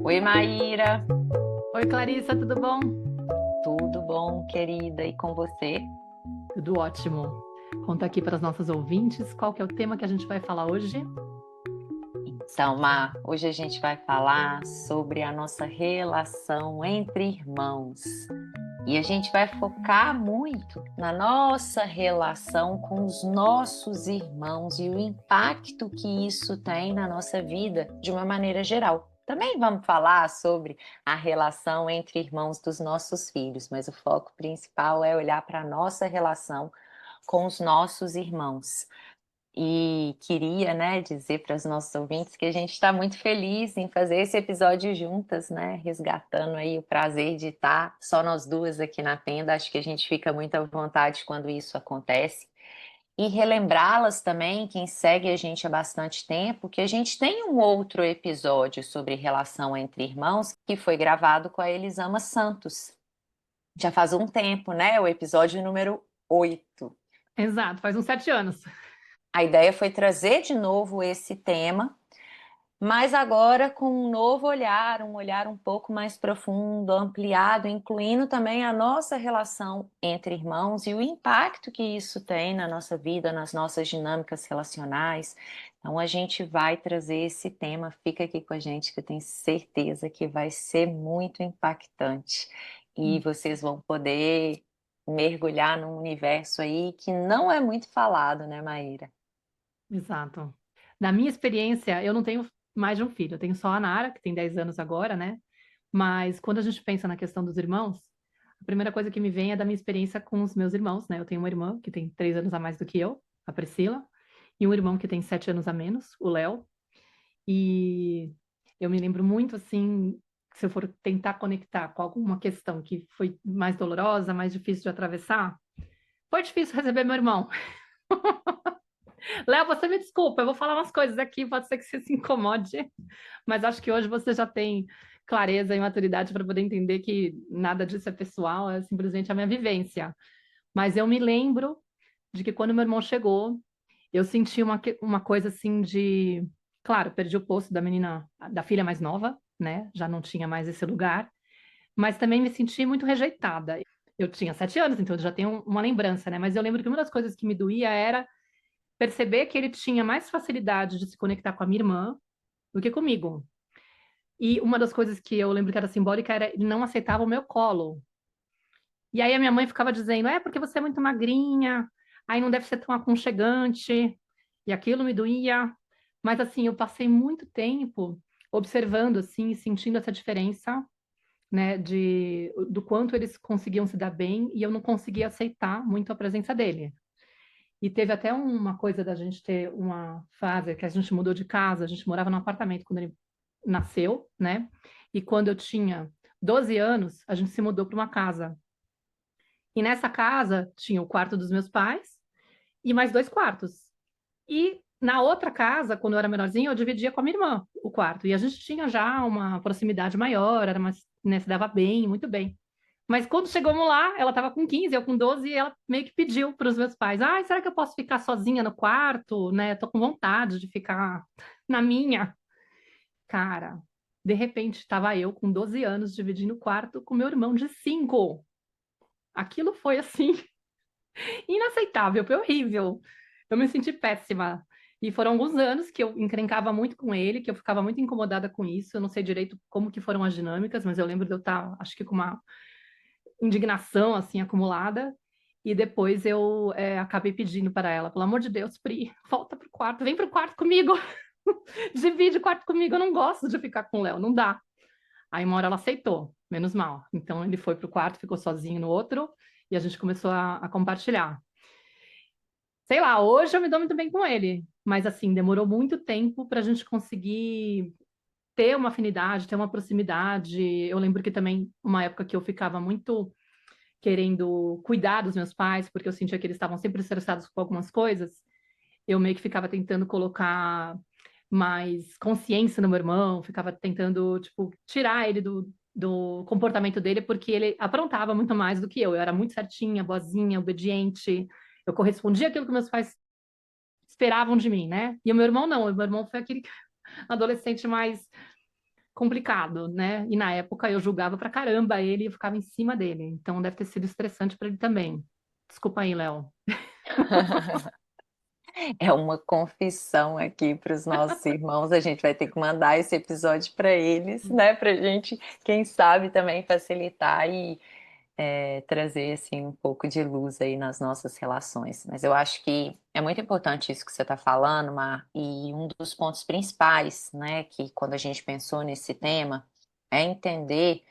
Oi, Maíra. Oi, Clarissa, tudo bom? Tudo bom, querida? E com você? Tudo ótimo. Conta aqui para os nossos ouvintes qual que é o tema que a gente vai falar hoje. Então, Mar, hoje a gente vai falar sobre a nossa relação entre irmãos. E a gente vai focar muito na nossa relação com os nossos irmãos e o impacto que isso tem na nossa vida de uma maneira geral. Também vamos falar sobre a relação entre irmãos dos nossos filhos, mas o foco principal é olhar para a nossa relação com os nossos irmãos. E queria, né, dizer para os nossos ouvintes que a gente está muito feliz em fazer esse episódio juntas, né, resgatando aí o prazer de estar só nós duas aqui na tenda. Acho que a gente fica muito à vontade quando isso acontece. E relembrá-las também, quem segue a gente há bastante tempo, que a gente tem um outro episódio sobre relação entre irmãos que foi gravado com a Elisama Santos. Já faz um tempo, né? O episódio número 8. Exato, faz uns 7 anos. A ideia foi trazer de novo esse tema, mas agora com um novo olhar, um olhar um pouco mais profundo, ampliado, incluindo também a nossa relação entre irmãos e o impacto que isso tem na nossa vida, nas nossas dinâmicas relacionais. Então a gente vai trazer esse tema, fica aqui com a gente que eu tenho certeza que vai ser muito impactante e vocês vão poder mergulhar num universo aí que não é muito falado, né, Maíra? Exato. Na minha experiência, eu não tenho mais de um filho, eu tenho só a Nara, que tem 10 anos agora, né? Mas quando a gente pensa na questão dos irmãos, a primeira coisa que me vem é da minha experiência com os meus irmãos, né? Eu tenho uma irmã que tem 3 anos a mais do que eu, a Priscila, e um irmão que tem 7 anos a menos, o Léo. E eu me lembro muito, assim, se eu for tentar conectar com alguma questão que foi mais dolorosa, mais difícil de atravessar, foi difícil receber meu irmão. Léo, você me desculpa, eu vou falar umas coisas aqui, pode ser que você se incomode, mas acho que hoje você já tem clareza e maturidade para poder entender que nada disso é pessoal, é simplesmente a minha vivência. Mas eu me lembro de que quando meu irmão chegou, eu senti uma coisa assim de. Claro, perdi o posto da menina, da filha mais nova, né? Já não tinha mais esse lugar, mas também me senti muito rejeitada. Eu tinha 7 anos, então eu já tenho uma lembrança, né? Mas eu lembro que uma das coisas que me doía era perceber que ele tinha mais facilidade de se conectar com a minha irmã do que comigo. E uma das coisas que eu lembro que era simbólica era ele não aceitava o meu colo. E aí a minha mãe ficava dizendo: é porque você é muito magrinha, aí não deve ser tão aconchegante. E aquilo me doía. Mas assim, eu passei muito tempo observando assim, e sentindo essa diferença, né, do quanto eles conseguiam se dar bem e eu não conseguia aceitar muito a presença dele. E teve até uma coisa da gente ter uma fase que a gente mudou de casa, a gente morava num apartamento quando ele nasceu, né? E quando eu tinha 12 anos, a gente se mudou para uma casa. E nessa casa tinha o quarto dos meus pais e mais 2 quartos. E na outra casa, quando eu era menorzinha, eu dividia com a minha irmã o quarto. E a gente tinha já uma proximidade maior, era mais, né, se dava bem, muito bem. Mas quando chegamos lá, ela estava com 15, eu com 12, e ela meio que pediu para os meus pais: ah, será que eu posso ficar sozinha no quarto? Né? Tô com vontade de ficar na minha. Cara, de repente estava eu com 12 anos dividindo o quarto com meu irmão de 5. Aquilo foi assim, inaceitável, foi horrível. Eu me senti péssima. E foram alguns anos que eu encrencava muito com ele, que eu ficava muito incomodada com isso. Eu não sei direito como que foram as dinâmicas, mas eu lembro de eu estar, acho que com uma indignação assim acumulada. E depois eu acabei pedindo para ela, pelo amor de Deus, Pri, volta pro quarto, vem pro quarto comigo, divide o quarto comigo, eu não gosto de ficar com o Léo, não dá. Aí uma hora ela aceitou, menos mal. Então ele foi pro quarto, ficou sozinho no outro, e a gente começou a compartilhar. Sei lá, hoje eu me dou muito bem com ele, mas assim, demorou muito tempo para a gente conseguir ter uma afinidade, ter uma proximidade. Eu lembro que também, uma época que eu ficava muito querendo cuidar dos meus pais, porque eu sentia que eles estavam sempre estressados com algumas coisas, eu meio que ficava tentando colocar mais consciência no meu irmão, ficava tentando, tipo, tirar ele do comportamento dele, porque ele aprontava muito mais do que eu. Eu era muito certinha, boazinha, obediente, eu correspondia àquilo que meus pais esperavam de mim, né? E o meu irmão não, o meu irmão foi aquele adolescente mais complicado, né? E na época eu julgava pra caramba ele e eu ficava em cima dele. Então deve ter sido estressante para ele também. Desculpa aí, Léo. É uma confissão aqui para os nossos irmãos. A gente vai ter que mandar esse episódio para eles, né? Para gente, quem sabe, também facilitar e trazer assim um pouco de luz aí nas nossas relações. Mas eu acho que é muito importante isso que você está falando, Mar, e um dos pontos principais, né, que quando a gente pensou nesse tema, é entender,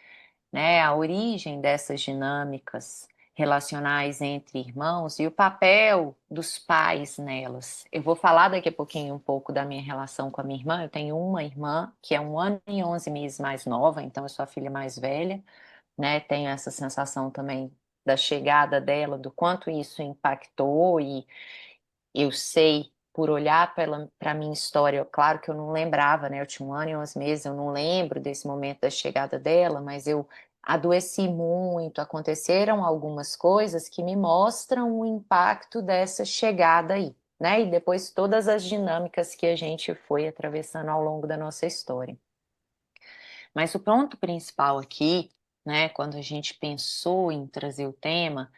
né, a origem dessas dinâmicas relacionais entre irmãos e o papel dos pais nelas. Eu vou falar daqui a pouquinho um pouco da minha relação com a minha irmã. Eu tenho uma irmã que é 1 ano e 11 meses mais nova, então eu sou a filha mais velha, né? Tenho essa sensação também da chegada dela, do quanto isso impactou, e eu sei, por olhar para a minha história, claro que eu não lembrava, né? Eu tinha 1 ano e 11 meses, eu não lembro desse momento da chegada dela, mas eu adoeci muito, aconteceram algumas coisas que me mostram o impacto dessa chegada aí, né? E depois todas as dinâmicas que a gente foi atravessando ao longo da nossa história. Mas o ponto principal aqui, né, quando a gente pensou em trazer o tema,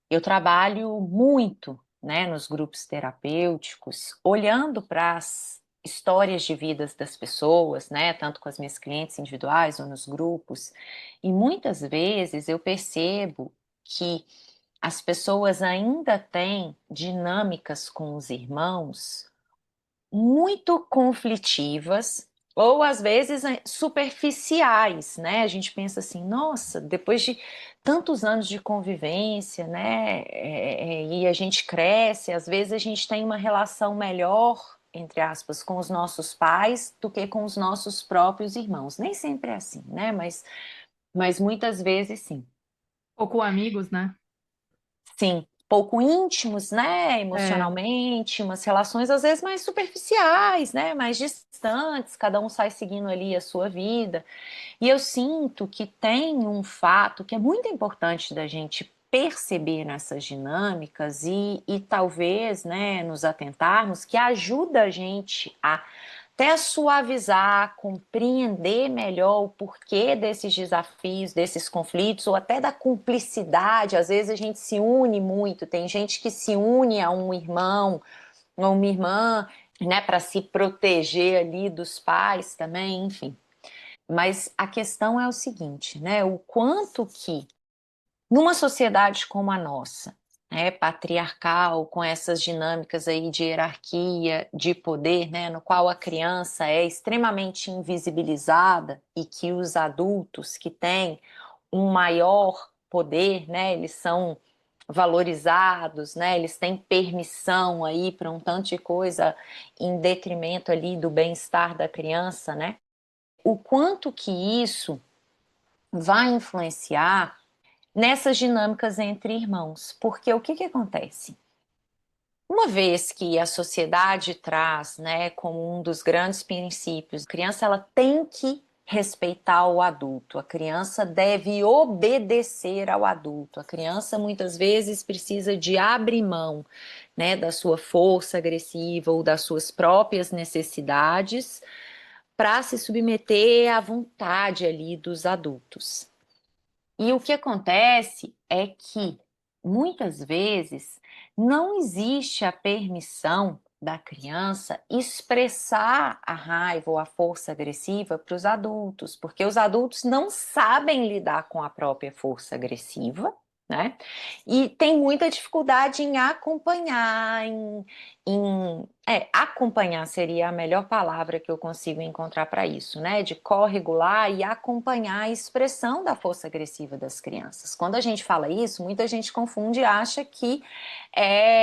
eu trabalho muito, né, nos grupos terapêuticos, olhando para as histórias de vidas das pessoas, né, tanto com as minhas clientes individuais ou nos grupos, e muitas vezes eu percebo que as pessoas ainda têm dinâmicas com os irmãos muito conflitivas ou às vezes superficiais, né? A gente pensa assim, nossa, depois de tantos anos de convivência, né? E a gente cresce, às vezes a gente tem uma relação melhor, entre aspas, com os nossos pais do que com os nossos próprios irmãos. Nem sempre é assim, né? Mas muitas vezes sim. Ou com amigos, né? Sim, pouco íntimos, né, É, emocionalmente, umas relações às vezes mais superficiais, né, mais distantes, cada um sai seguindo ali a sua vida. E eu sinto que tem um fato que é muito importante da gente perceber nessas dinâmicas e talvez, né, nos atentarmos, que ajuda a gente a até suavizar, compreender melhor o porquê desses desafios, desses conflitos, ou até da cumplicidade. Às vezes a gente se une muito, tem gente que se une a um irmão ou uma irmã, né, para se proteger ali dos pais também, enfim. Mas a questão é o seguinte, né, o quanto que numa sociedade como a nossa, né, patriarcal, com essas dinâmicas aí de hierarquia, de poder, né, no qual a criança é extremamente invisibilizada e que os adultos que têm um maior poder, né, eles são valorizados, né, eles têm permissão aí para um tanto de coisa em detrimento ali do bem-estar da criança, né? O quanto que isso vai influenciar nessas dinâmicas entre irmãos. Porque o que que acontece? Uma vez que a sociedade traz, né, como um dos grandes princípios, a criança ela tem que respeitar o adulto, a criança deve obedecer ao adulto, a criança muitas vezes precisa de abrir mão, né, da sua força agressiva ou das suas próprias necessidades para se submeter à vontade ali dos adultos. E o que acontece é que muitas vezes não existe a permissão da criança expressar a raiva ou a força agressiva para os adultos, porque os adultos não sabem lidar com a própria força agressiva, né? E tem muita dificuldade em acompanhar, acompanhar seria a melhor palavra que eu consigo encontrar para isso, né? De corregular e acompanhar a expressão da força agressiva das crianças. Quando a gente fala isso, muita gente confunde e acha que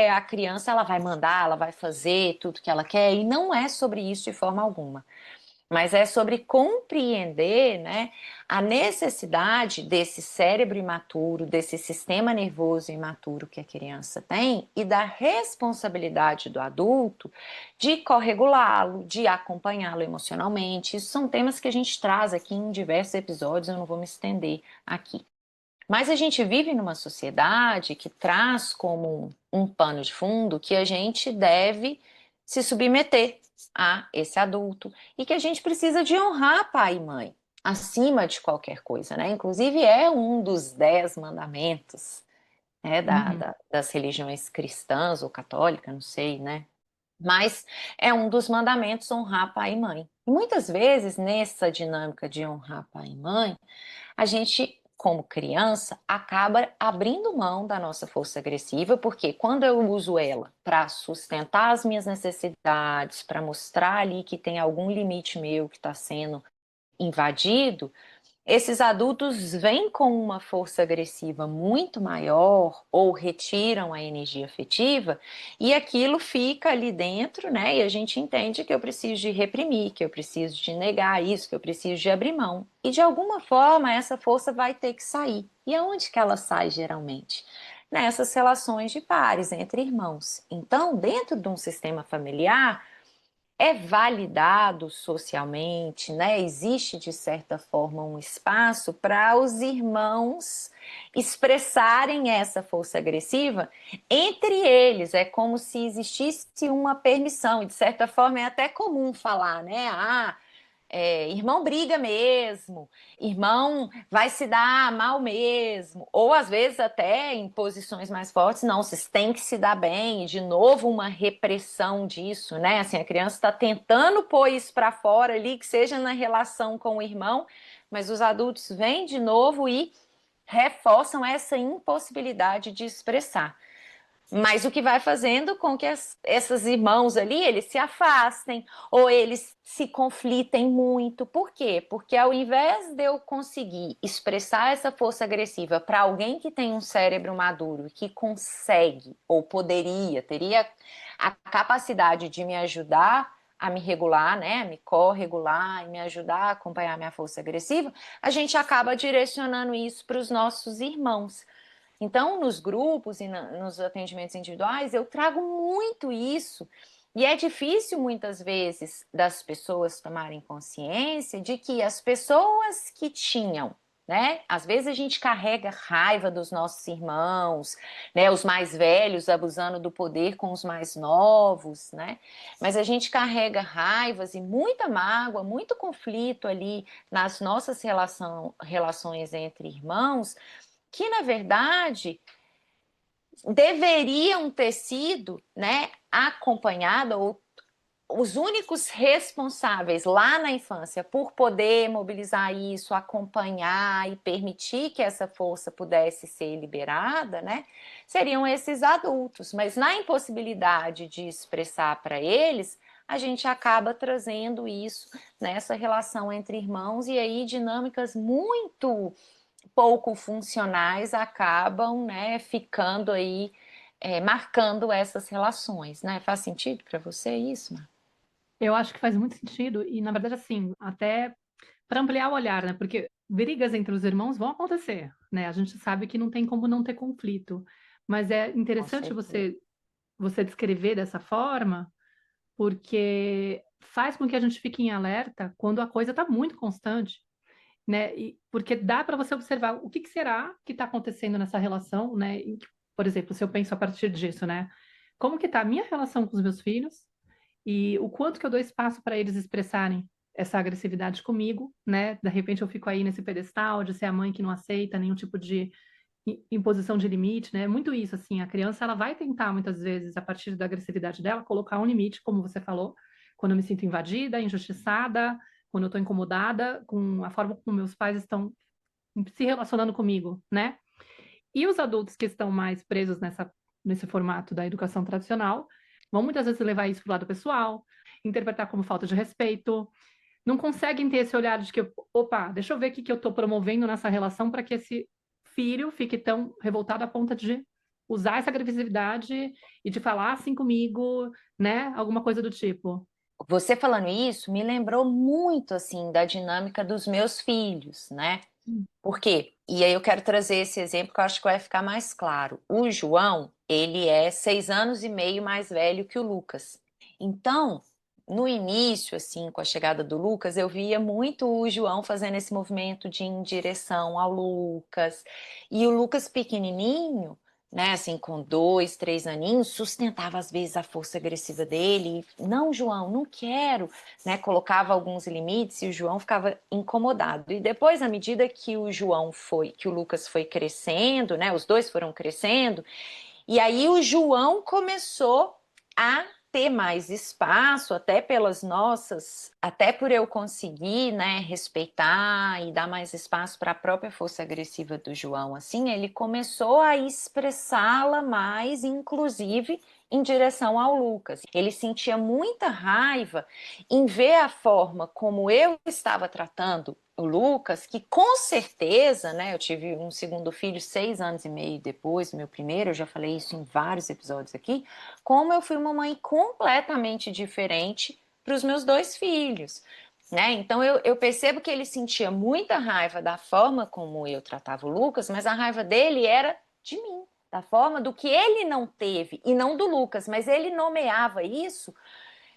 a criança ela vai mandar, ela vai fazer tudo que ela quer, e não é sobre isso de forma alguma. Mas é sobre compreender, né, a necessidade desse cérebro imaturo, desse sistema nervoso imaturo que a criança tem e da responsabilidade do adulto de corregulá-lo, de acompanhá-lo emocionalmente. Isso são temas que a gente traz aqui em diversos episódios, eu não vou me estender aqui. Mas a gente vive numa sociedade que traz como um pano de fundo que a gente deve se submeter a esse adulto e que a gente precisa de honrar pai e mãe acima de qualquer coisa, né? Inclusive é um dos 10 mandamentos, né, Uhum. das religiões cristãs ou católicas, não sei, né? Mas é um dos mandamentos honrar pai e mãe. E muitas vezes, nessa dinâmica de honrar pai e mãe, a gente, como criança, acaba abrindo mão da nossa força agressiva, porque quando eu uso ela para sustentar as minhas necessidades, para mostrar ali que tem algum limite meu que está sendo invadido, esses adultos vêm com uma força agressiva muito maior ou retiram a energia afetiva e aquilo fica ali dentro, né? E a gente entende que eu preciso de reprimir, que eu preciso de negar isso, que eu preciso de abrir mão. E de alguma forma essa força vai ter que sair. E aonde que ela sai geralmente? Nessas relações de pares entre irmãos. Então, dentro de um sistema familiar, é validado socialmente, né? Existe de certa forma um espaço para os irmãos expressarem essa força agressiva entre eles. É como se existisse uma permissão, e de certa forma é até comum falar, né? Irmão briga mesmo, irmão vai se dar mal mesmo, ou às vezes até em posições mais fortes, não, vocês têm que se dar bem, e de novo uma repressão disso, né? Assim, a criança está tentando pôr isso para fora ali, que seja na relação com o irmão, mas os adultos vêm de novo e reforçam essa impossibilidade de expressar. Mas o que vai fazendo com que esses irmãos ali, eles se afastem ou eles se conflitem muito. Por quê? Porque ao invés de eu conseguir expressar essa força agressiva para alguém que tem um cérebro maduro, que consegue ou poderia, teria a capacidade de me ajudar a me regular, né, me corregular e me ajudar a acompanhar minha força agressiva, a gente acaba direcionando isso para os nossos irmãos. Então, nos grupos e nos atendimentos individuais, eu trago muito isso. E é difícil muitas vezes das pessoas tomarem consciência de que as pessoas que tinham, né? Às vezes a gente carrega raiva dos nossos irmãos, né? Os mais velhos abusando do poder com os mais novos, né? Mas a gente carrega raivas e muita mágoa, muito conflito ali nas nossas relações entre irmãos que na verdade deveriam ter sido, né, acompanhada ou os únicos responsáveis lá na infância por poder mobilizar isso, acompanhar e permitir que essa força pudesse ser liberada, né, seriam esses adultos. Mas na impossibilidade de expressar para eles, a gente acaba trazendo isso nessa relação entre irmãos e aí dinâmicas muito pouco funcionais acabam, né, ficando aí, marcando essas relações, né? Faz sentido para você isso, Mar? Eu acho que faz muito sentido, e na verdade, assim, até para ampliar o olhar, né? Porque brigas entre os irmãos vão acontecer, né? A gente sabe que não tem como não ter conflito, mas é Com interessante certeza. você descrever dessa forma, porque faz com que a gente fique em alerta quando a coisa está muito constante, né? E porque dá para você observar o que será que está acontecendo nessa relação, né? Por exemplo, se eu penso a partir disso, né? Como que está a minha relação com os meus filhos e o quanto que eu dou espaço para eles expressarem essa agressividade comigo, né? De repente eu fico aí nesse pedestal de ser a mãe que não aceita nenhum tipo de imposição de limite, né? Muito isso, assim, a criança ela vai tentar muitas vezes, a partir da agressividade dela, colocar um limite, como você falou, quando eu me sinto invadida, injustiçada, quando eu estou incomodada com a forma como meus pais estão se relacionando comigo, né? E os adultos que estão mais presos nesse formato da educação tradicional vão muitas vezes levar isso para o lado pessoal, interpretar como falta de respeito, não conseguem ter esse olhar de que, opa, deixa eu ver o que eu estou promovendo nessa relação para que esse filho fique tão revoltado a ponto de usar essa agressividade e de falar assim comigo, né? Alguma coisa do tipo. Você falando isso me lembrou muito assim da dinâmica dos meus filhos, né? Por quê? E aí eu quero trazer esse exemplo que eu acho que vai ficar mais claro. O João, ele é 6 anos e meio mais velho que o Lucas. Então, no início, assim, com a chegada do Lucas, eu via muito o João fazendo esse movimento de ir em direção ao Lucas. E o Lucas pequenininho, né, assim, com 2, 3 aninhos, sustentava às vezes a força agressiva dele. Não, João, não quero, né? Colocava alguns limites e o João ficava incomodado. E depois, à medida que que o Lucas foi crescendo, né? Os dois foram crescendo, e aí o João começou a ter mais espaço, até por eu conseguir, né, respeitar e dar mais espaço para a própria força agressiva do João, assim, ele começou a expressá-la mais, inclusive em direção ao Lucas. Ele sentia muita raiva em ver a forma como eu estava tratando o Lucas, que com certeza, né, eu tive um segundo filho 6 anos e meio depois, meu primeiro, eu já falei isso em vários episódios aqui, como eu fui uma mãe completamente diferente para os meus 2 filhos, né? Então eu percebo que ele sentia muita raiva da forma como eu tratava o Lucas, mas a raiva dele era de mim, da forma do que ele não teve, e não do Lucas, mas ele nomeava isso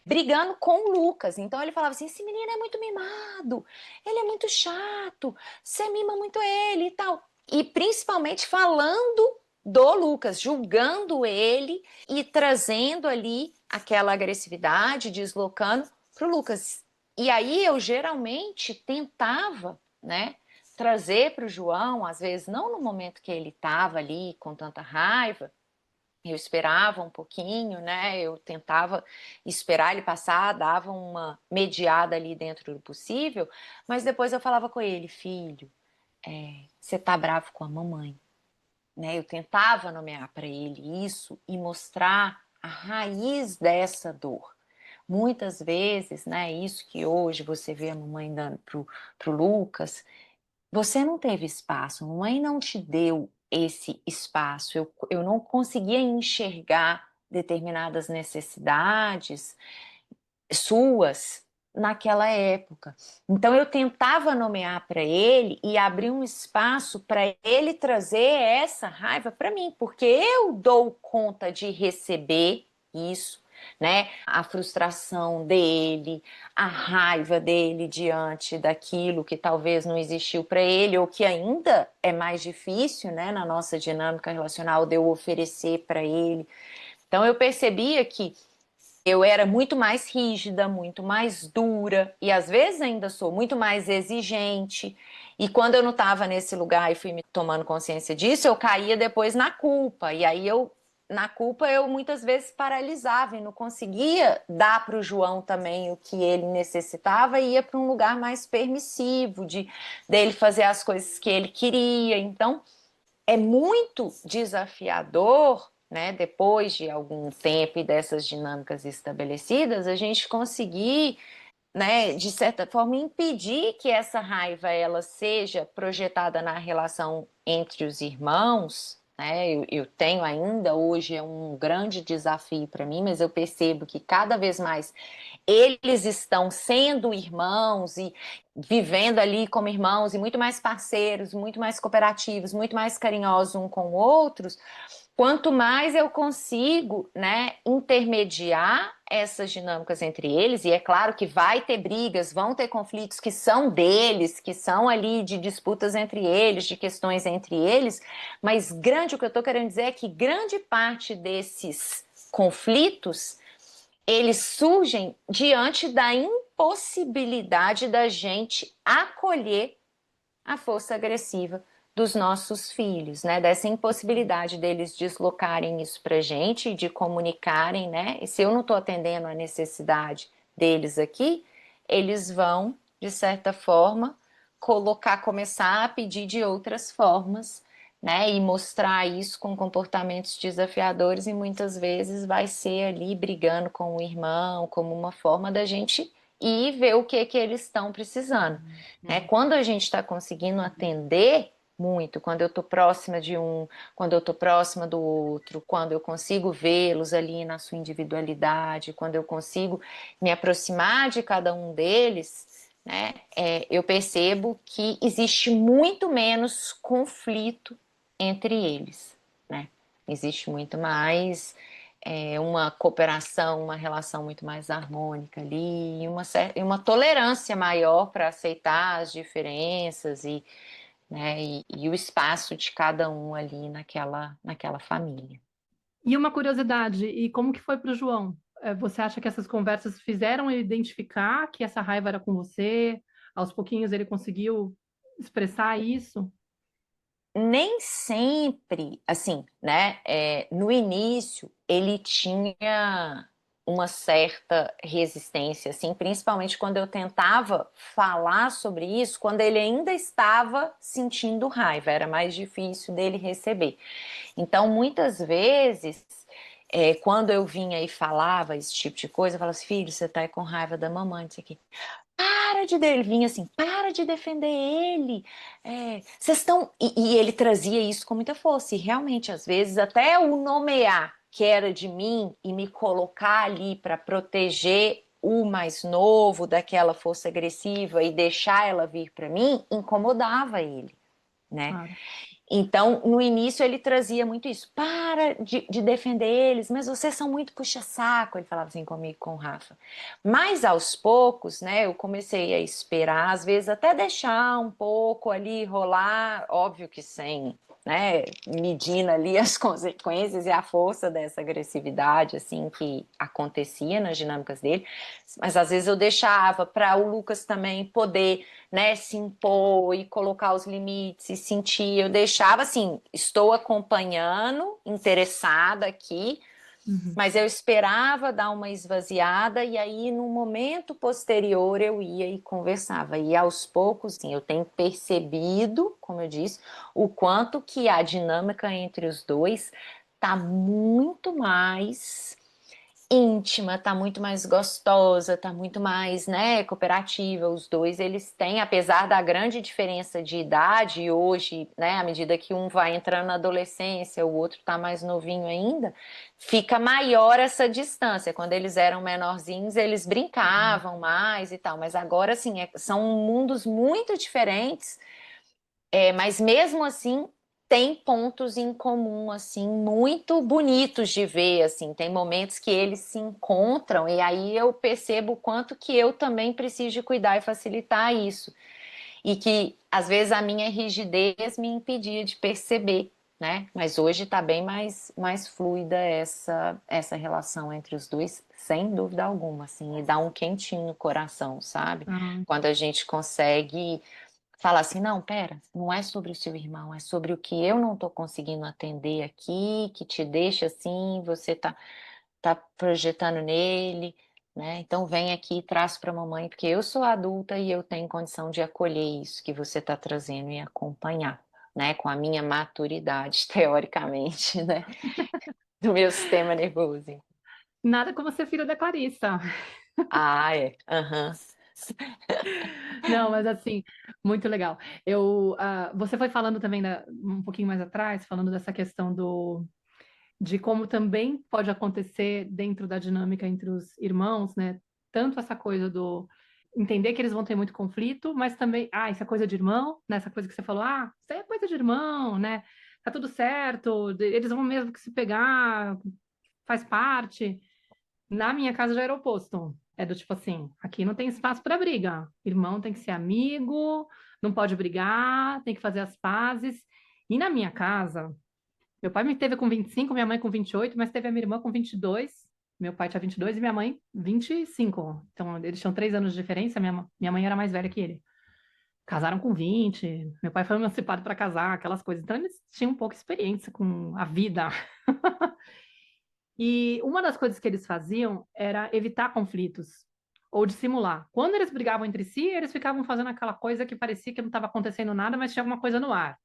brigando com o Lucas. Então ele falava assim: esse menino é muito mimado, ele é muito chato, você mima muito ele e tal. E principalmente falando do Lucas, julgando ele e trazendo ali aquela agressividade, deslocando para o Lucas. E aí eu geralmente tentava, né, trazer para o João, às vezes não no momento que ele estava ali com tanta raiva, eu esperava um pouquinho, né? Eu tentava esperar ele passar, dava uma mediada ali dentro do possível, mas depois eu falava com ele: filho, você tá bravo com a mamãe, né? Eu tentava nomear para ele isso e mostrar a raiz dessa dor. Muitas vezes, né? Isso que hoje você vê a mamãe dando pro Lucas, você não teve espaço, a mamãe não te deu esse espaço. Eu não conseguia enxergar determinadas necessidades suas naquela época. Então eu tentava nomear para ele e abrir um espaço para ele trazer essa raiva para mim, porque eu dou conta de receber isso, né? A frustração dele, a raiva dele diante daquilo que talvez não existiu para ele ou que ainda é mais difícil, né, na nossa dinâmica relacional de eu oferecer para ele. Então eu percebia que eu era muito mais rígida, muito mais dura e às vezes ainda sou muito mais exigente. E quando eu não estava nesse lugar e fui me tomando consciência disso, eu caía depois na culpa. E aí na culpa, eu muitas vezes paralisava e não conseguia dar para o João também o que ele necessitava e ia para um lugar mais permissivo, de dele fazer as coisas que ele queria. Então, é muito desafiador, né, depois de algum tempo e dessas dinâmicas estabelecidas, a gente conseguir, né, de certa forma, impedir que essa raiva ela seja projetada na relação entre os irmãos. Né? Eu tenho ainda hoje é um grande desafio para mim, mas eu percebo que cada vez mais eles estão sendo irmãos e vivendo ali como irmãos e muito mais parceiros, muito mais cooperativos, muito mais carinhosos um com outros, quanto mais eu consigo, né, intermediar essas dinâmicas entre eles, e é claro que vai ter brigas, vão ter conflitos que são deles, que são ali de disputas entre eles, de questões entre eles, mas o que eu estou querendo dizer é que grande parte desses conflitos eles surgem diante da impossibilidade da gente acolher a força agressiva dos nossos filhos, né? Dessa impossibilidade deles deslocarem isso pra gente, de comunicarem, né? E se eu não estou atendendo a necessidade deles aqui, eles vão, de certa forma, começar a pedir de outras formas, né? E mostrar isso com comportamentos desafiadores e muitas vezes vai ser ali brigando com o irmão, como uma forma da gente ir ver o que que eles estão precisando, né? Quando a gente está conseguindo atender muito, quando eu estou próxima de um, quando eu estou próxima do outro, quando eu consigo vê-los ali na sua individualidade, quando eu consigo me aproximar de cada um deles, né? Eu percebo que existe muito menos conflito entre eles, né? Existe muito mais uma cooperação, uma relação muito mais harmônica ali, e uma tolerância maior para aceitar as diferenças né, e o espaço de cada um ali naquela família. E uma curiosidade, e como que foi para o João? Você acha que essas conversas fizeram ele identificar que essa raiva era com você? Aos pouquinhos ele conseguiu expressar isso? Nem sempre, assim, né? No início, ele tinha uma certa resistência, assim, principalmente quando eu tentava falar sobre isso, quando ele ainda estava sentindo raiva, era mais difícil dele receber. Então, muitas vezes, quando eu vinha e falava esse tipo de coisa, eu falava assim, filho, você tá aí com raiva da mamãe, isso aqui. Para de ele vinha assim, para de defender ele. Vocês estão. E ele trazia isso com muita força. E realmente, às vezes, até o nomear que era de mim e me colocar ali para proteger o mais novo daquela força agressiva e deixar ela vir para mim, incomodava ele, né? Claro. Então, no início, ele trazia muito isso. Para de defender eles, mas vocês são muito puxa-saco. Ele falava assim comigo, com o Rafa. Mas, aos poucos, né, eu comecei a esperar, às vezes até deixar um pouco ali rolar, óbvio que sem, né, medindo ali as consequências e a força dessa agressividade, assim, que acontecia nas dinâmicas dele. Mas, às vezes, eu deixava para o Lucas também poder, né, se impor e colocar os limites e sentir. Eu deixava assim, estou acompanhando, interessada aqui, Uhum. mas eu esperava dar uma esvaziada e aí no momento posterior eu ia e conversava. E aos poucos, sim, eu tenho percebido, como eu disse, o quanto que a dinâmica entre os dois tá muito mais íntima, tá muito mais gostosa, tá muito mais, né, cooperativa. Os dois, eles têm, apesar da grande diferença de idade, hoje, né, à medida que um vai entrando na adolescência, o outro tá mais novinho ainda, fica maior essa distância. Quando eles eram menorzinhos, eles Uhum. brincavam mais e tal, mas agora, assim, são mundos muito diferentes, mas mesmo assim tem pontos em comum assim muito bonitos de ver, assim, tem momentos que eles se encontram e aí eu percebo o quanto que eu também preciso de cuidar e facilitar isso. E que às vezes a minha rigidez me impedia de perceber, né? Mas hoje está bem mais fluida essa relação entre os dois, sem dúvida alguma, assim, e dá um quentinho no coração, sabe? Ah, Quando a gente consegue falar assim, não, pera, não é sobre o seu irmão, é sobre o que eu não estou conseguindo atender aqui, que te deixa assim, você tá projetando nele, né? Então vem aqui e traz para a mamãe, porque eu sou adulta e eu tenho condição de acolher isso que você está trazendo e acompanhar, né? Com a minha maturidade, teoricamente, né? Do meu sistema nervoso. nada como ser filho da Clarissa. Ah, é. Aham. Não, mas assim, muito legal. Você foi falando também um pouquinho mais atrás, falando dessa questão de como também pode acontecer dentro da dinâmica entre os irmãos, né? Tanto essa coisa do entender que eles vão ter muito conflito, mas também, isso é coisa de irmão, né? Essa coisa que você falou, isso é coisa de irmão, né? Tá tudo certo, eles vão mesmo que se pegar, faz parte. Na minha casa já era o oposto. É do tipo assim, aqui não tem espaço para briga. Irmão tem que ser amigo, não pode brigar, tem que fazer as pazes. E na minha casa, meu pai me teve com 25, minha mãe com 28, mas teve a minha irmã com 22. Meu pai tinha 22 e minha mãe 25. Então, eles tinham 3 anos de diferença. Minha mãe era mais velha que ele. Casaram com 20. Meu pai foi emancipado para casar, aquelas coisas. Então, eles tinham pouca experiência com a vida. E uma das coisas que eles faziam era evitar conflitos ou dissimular. Quando eles brigavam entre si, eles ficavam fazendo aquela coisa que parecia que não estava acontecendo nada, mas tinha alguma coisa no ar.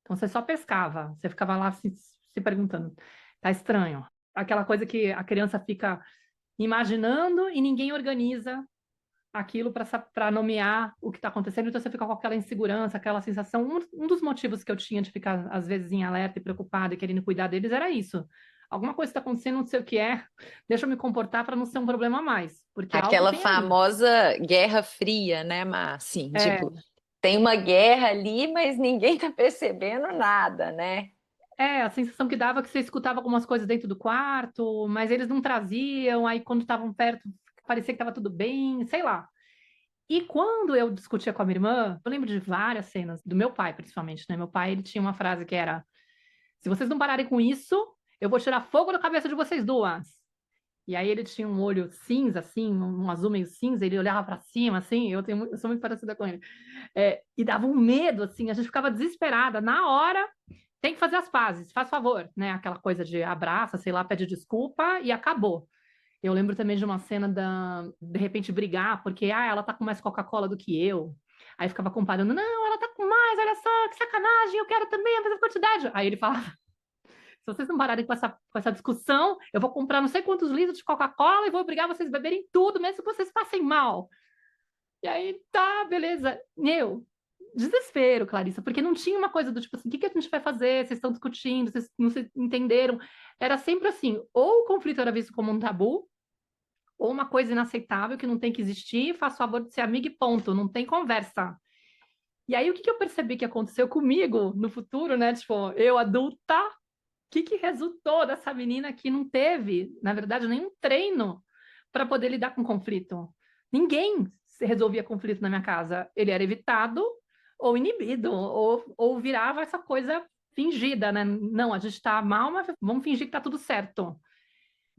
Então você só pescava, você ficava lá se perguntando, tá estranho. Aquela coisa que a criança fica imaginando e ninguém organiza aquilo para nomear o que está acontecendo, então você fica com aquela insegurança, aquela sensação. Um dos motivos que eu tinha de ficar, às vezes, em alerta e preocupada e querendo cuidar deles era isso. Alguma coisa está acontecendo, não sei o que é, deixa eu me comportar para não ser um problema a mais, porque algo Aquela tem ali. famosa Guerra Fria, né, Mar? Assim, É, tipo, tem uma guerra ali, mas ninguém tá percebendo nada, né? A sensação que dava é que você escutava algumas coisas dentro do quarto, mas eles não traziam, aí quando estavam perto, parecia que estava tudo bem, sei lá. E quando eu discutia com a minha irmã, eu lembro de várias cenas, do meu pai, principalmente, né? Meu pai, ele tinha uma frase que era: se vocês não pararem com isso, eu vou tirar fogo da cabeça de vocês duas. E aí ele tinha um olho cinza, assim, um azul meio cinza, ele olhava para cima, assim, eu sou muito parecida com ele. E dava um medo, assim, a gente ficava desesperada. Na hora, tem que fazer as pazes, faz favor, né? Aquela coisa de abraça, sei lá, pede desculpa e acabou. Eu lembro também de uma cena de repente, brigar, porque ela tá com mais Coca-Cola do que eu. Aí ficava comparando, não, ela tá com mais, olha só, que sacanagem, eu quero também a mesma quantidade. Aí ele falava, se vocês não pararem com essa discussão, eu vou comprar não sei quantos litros de Coca-Cola e vou obrigar vocês a beberem tudo, mesmo que vocês passem mal. E aí, tá, beleza. Desespero, Clarissa, porque não tinha uma coisa do tipo assim, o que a gente vai fazer? Vocês estão discutindo, vocês não se entenderam. Era sempre assim, ou o conflito era visto como um tabu, ou uma coisa inaceitável que não tem que existir, faz favor de ser amigo e ponto, não tem conversa. E aí, o que eu percebi que aconteceu comigo no futuro, né? Tipo, eu adulta, o que resultou dessa menina que não teve, na verdade, nenhum treino para poder lidar com conflito? Ninguém resolvia conflito na minha casa. Ele era evitado ou inibido, ou virava essa coisa fingida, né? Não, a gente tá mal, mas vamos fingir que tá tudo certo.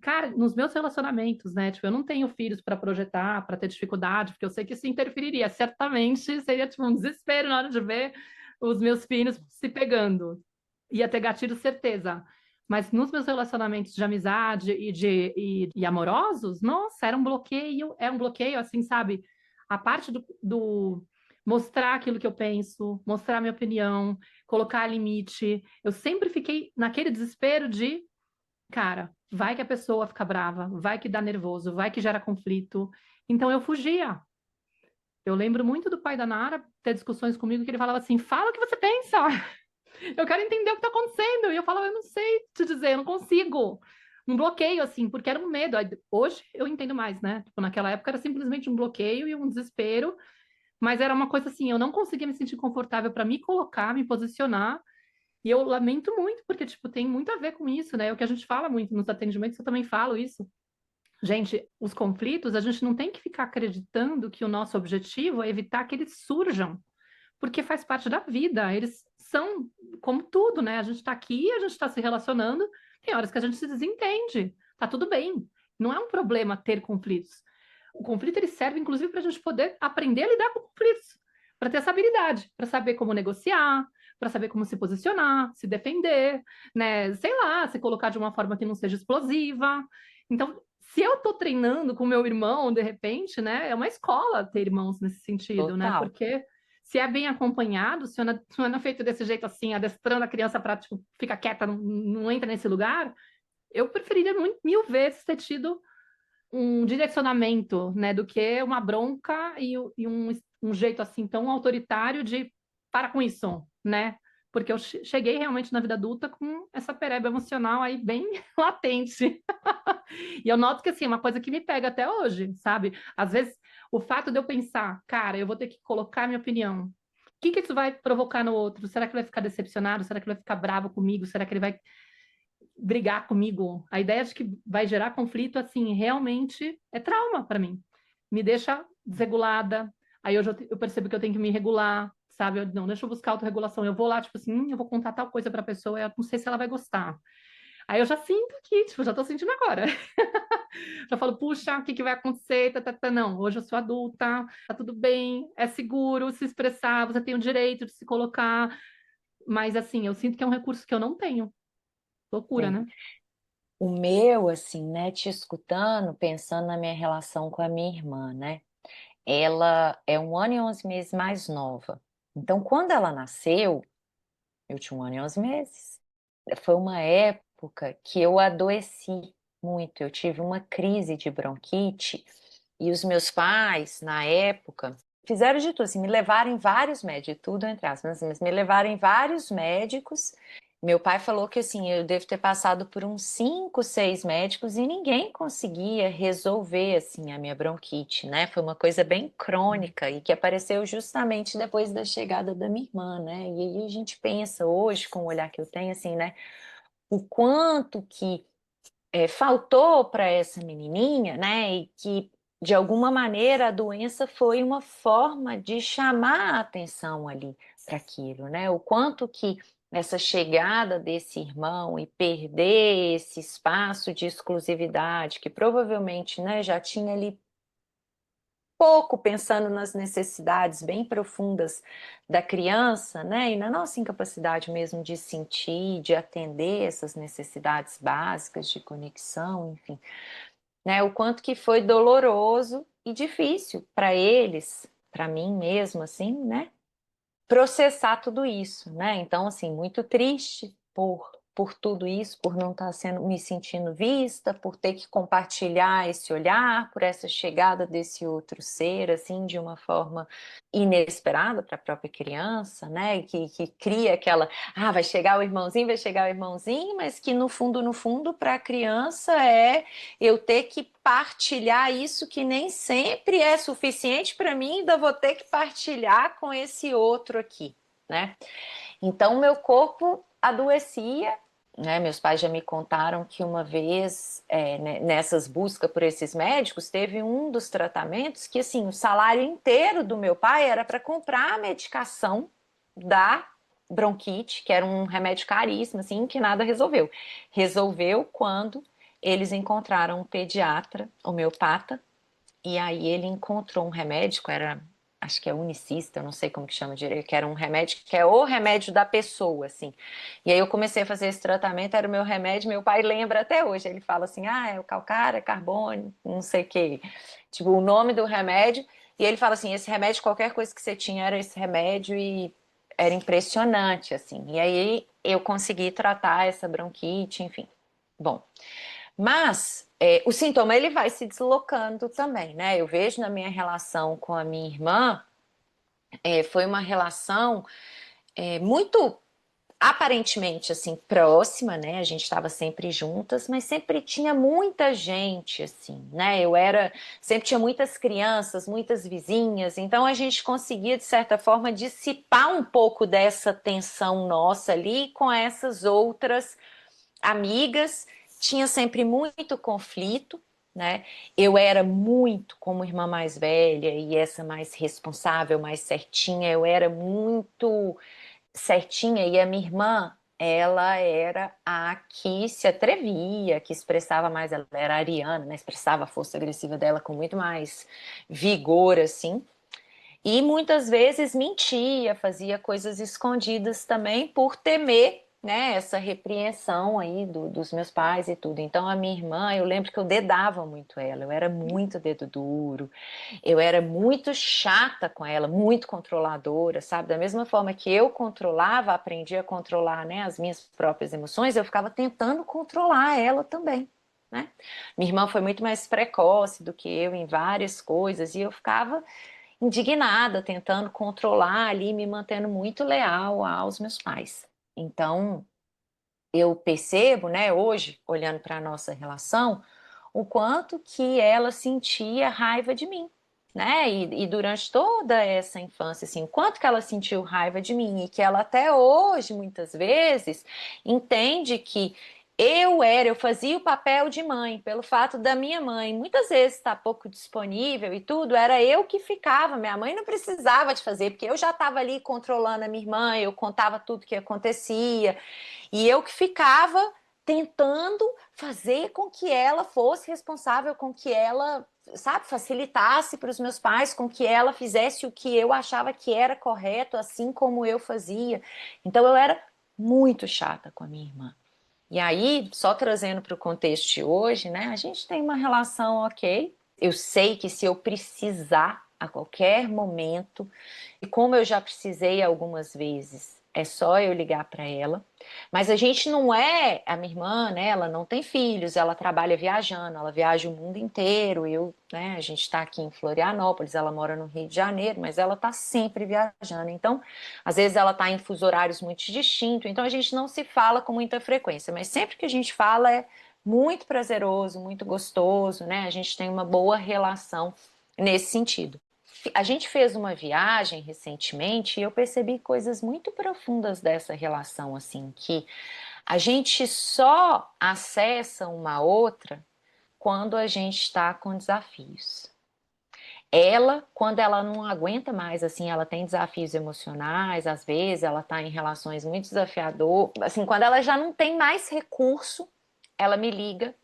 Cara, nos meus relacionamentos, né? Tipo, eu não tenho filhos para projetar, para ter dificuldade, porque eu sei que isso interferiria. Certamente seria tipo um desespero na hora de ver os meus filhos se pegando. Ia ter gatilho, certeza. Mas nos meus relacionamentos de amizade e amorosos, nossa, é um bloqueio, assim, sabe? A parte do mostrar aquilo que eu penso, mostrar minha opinião, colocar limite. Eu sempre fiquei naquele desespero de, cara, vai que a pessoa fica brava, vai que dá nervoso, vai que gera conflito. Então eu fugia. Eu lembro muito do pai da Nara ter discussões comigo que ele falava assim: fala o que você pensa, eu quero entender o que está acontecendo. E eu falava: eu não sei te dizer, eu não consigo. Um bloqueio, assim, porque era um medo. Hoje eu entendo mais, né? Tipo, naquela época era simplesmente um bloqueio e um desespero, mas era uma coisa assim, eu não conseguia me sentir confortável para me colocar, me posicionar. E eu lamento muito, porque, tipo, tem muito a ver com isso, né? É o que a gente fala muito nos atendimentos, eu também falo isso. Gente, os conflitos, a gente não tem que ficar acreditando que o nosso objetivo é evitar que eles surjam, porque faz parte da vida. Eles são como tudo, né? A gente está aqui, a gente está se relacionando, tem horas que a gente se desentende, tá tudo bem. Não é um problema ter conflitos. O conflito ele serve, inclusive, para a gente poder aprender a lidar com conflitos, para ter essa habilidade, para saber como negociar, para saber como se posicionar, se defender, né? Sei lá, se colocar de uma forma que não seja explosiva. Então, se eu estou treinando com meu irmão, de repente, né? É uma escola ter irmãos nesse sentido, né? Total. Porque se é bem acompanhado, se não é feito desse jeito assim, adestrando a criança para tipo, ficar quieta, não entra nesse lugar, eu preferiria mil vezes ter tido um direcionamento, né, do que uma bronca e um jeito assim tão autoritário de para com isso, né? Porque eu cheguei realmente na vida adulta com essa pereba emocional aí bem latente. E eu noto que assim, é uma coisa que me pega até hoje, sabe? Às vezes, o fato de eu pensar, cara, eu vou ter que colocar minha opinião. O que isso vai provocar no outro? Será que ele vai ficar decepcionado? Será que ele vai ficar bravo comigo? Será que ele vai brigar comigo? A ideia de que vai gerar conflito, assim, realmente é trauma para mim. Me deixa desregulada. Aí eu percebo que eu tenho que me regular, sabe? Não, deixa eu buscar autorregulação. Eu vou lá, tipo assim, eu vou contar tal coisa para a pessoa, eu não sei se ela vai gostar. Aí eu já sinto aqui, tipo, já tô sentindo agora. Já falo, puxa, o que vai acontecer? Não, hoje eu sou adulta, tá tudo bem, é seguro se expressar, você tem o direito de se colocar. Mas assim, eu sinto que é um recurso que eu não tenho. Loucura, Sim. né? O meu, assim, né, te escutando, pensando na minha relação com a minha irmã, né? Ela é 1 ano e 11 meses mais nova. Então, quando ela nasceu, eu tinha 1 ano e 11 meses. Foi uma época que eu adoeci muito. Eu tive uma crise de bronquite e os meus pais, na época, fizeram de tudo, assim, me levaram em vários médicos, tudo entre aspas, assim, mas me levaram em vários médicos Meu pai falou que assim, eu devo ter passado por uns 5, 6 médicos e ninguém conseguia resolver assim a minha bronquite, né? Foi uma coisa bem crônica e que apareceu justamente depois da chegada da minha irmã, né? E aí a gente pensa hoje, com o olhar que eu tenho, assim, né? O quanto que faltou para essa menininha, né? E que de alguma maneira a doença foi uma forma de chamar a atenção ali para aquilo, né? O quanto que essa chegada desse irmão e perder esse espaço de exclusividade que provavelmente, né, já tinha ali pouco pensando nas necessidades bem profundas da criança, né, e na nossa incapacidade mesmo de sentir, de atender essas necessidades básicas de conexão, enfim, né, o quanto que foi doloroso e difícil para eles, para mim mesmo, assim, né, processar tudo isso, né? Então, assim, muito triste por tudo isso, por não estar sendo, me sentindo vista, por ter que compartilhar esse olhar, por essa chegada desse outro ser, assim, de uma forma inesperada para a própria criança, né? Que cria aquela, vai chegar o irmãozinho, vai chegar o irmãozinho, mas que no fundo, para a criança é eu ter que partilhar isso que nem sempre é suficiente para mim, ainda vou ter que partilhar com esse outro aqui, né? Então, meu corpo adoecia, né? Meus pais já me contaram que uma vez, nessas buscas por esses médicos, teve um dos tratamentos que, assim, o salário inteiro do meu pai era para comprar a medicação da bronquite, que era um remédio caríssimo, assim, que nada resolveu. Resolveu quando eles encontraram um pediatra homeopata, e aí ele encontrou um remédio, acho que é unicista, eu não sei como que chama direito, que era um remédio que é o remédio da pessoa, assim. E aí eu comecei a fazer esse tratamento, era o meu remédio, meu pai lembra até hoje, ele fala assim, é o calcário, é carbono, não sei o quê. Tipo, o nome do remédio, e ele fala assim, esse remédio, qualquer coisa que você tinha era esse remédio e era impressionante, assim. E aí eu consegui tratar essa bronquite, enfim. Bom, mas o sintoma ele vai se deslocando também, né? Eu vejo na minha relação com a minha irmã, foi uma relação muito aparentemente assim próxima, né? A gente estava sempre juntas, mas sempre tinha muita gente assim, né? Sempre tinha muitas crianças, muitas vizinhas, então a gente conseguia de certa forma dissipar um pouco dessa tensão nossa ali com essas outras amigas, tinha sempre muito conflito, né? Eu era muito, como irmã mais velha e essa mais responsável, mais certinha, eu era muito certinha e a minha irmã, ela era a que se atrevia, que expressava mais, ela era ariana, né? Expressava a força agressiva dela com muito mais vigor, assim. E muitas vezes mentia, fazia coisas escondidas também por temer, né, essa repreensão aí dos meus pais e tudo. Então a minha irmã, eu lembro que eu dedava muito ela, eu era muito dedo duro, eu era muito chata com ela, muito controladora, sabe? Da mesma forma que eu controlava, aprendi a controlar, né, as minhas próprias emoções, eu ficava tentando controlar ela também. Né? Minha irmã foi muito mais precoce do que eu em várias coisas e eu ficava indignada, tentando controlar ali, me mantendo muito leal aos meus pais. Então, eu percebo, né, hoje, olhando para a nossa relação, o quanto que ela sentia raiva de mim, né? E durante toda essa infância, assim, o quanto que ela sentiu raiva de mim e que ela até hoje, muitas vezes, entende que eu fazia o papel de mãe, pelo fato da minha mãe muitas vezes estar pouco disponível e tudo, era eu que ficava, minha mãe não precisava de fazer, porque eu já estava ali controlando a minha irmã, eu contava tudo que acontecia, e eu que ficava tentando fazer com que ela fosse responsável, com que ela, sabe, facilitasse para os meus pais, com que ela fizesse o que eu achava que era correto, assim como eu fazia. Então eu era muito chata com a minha irmã. E aí, só trazendo para o contexto de hoje, né? A gente tem uma relação ok. Eu sei que se eu precisar a qualquer momento, e como eu já precisei algumas vezes, É só eu ligar para ela. Mas a gente não é, a minha irmã, né? Ela não tem filhos, ela trabalha viajando, ela viaja o mundo inteiro. Eu, né? A gente está aqui em Florianópolis, ela mora no Rio de Janeiro, mas ela está sempre viajando. Então, às vezes ela está em fusos horários muito distintos. Então a gente não se fala com muita frequência. Mas sempre que a gente fala é muito prazeroso, muito gostoso, né? A gente tem uma boa relação nesse sentido. A gente fez uma viagem recentemente e eu percebi coisas muito profundas dessa relação, assim, que a gente só acessa uma outra quando a gente está com desafios. Ela, quando ela não aguenta mais, assim, ela tem desafios emocionais, às vezes ela está em relações muito desafiadoras, assim, quando ela já não tem mais recurso, ela me liga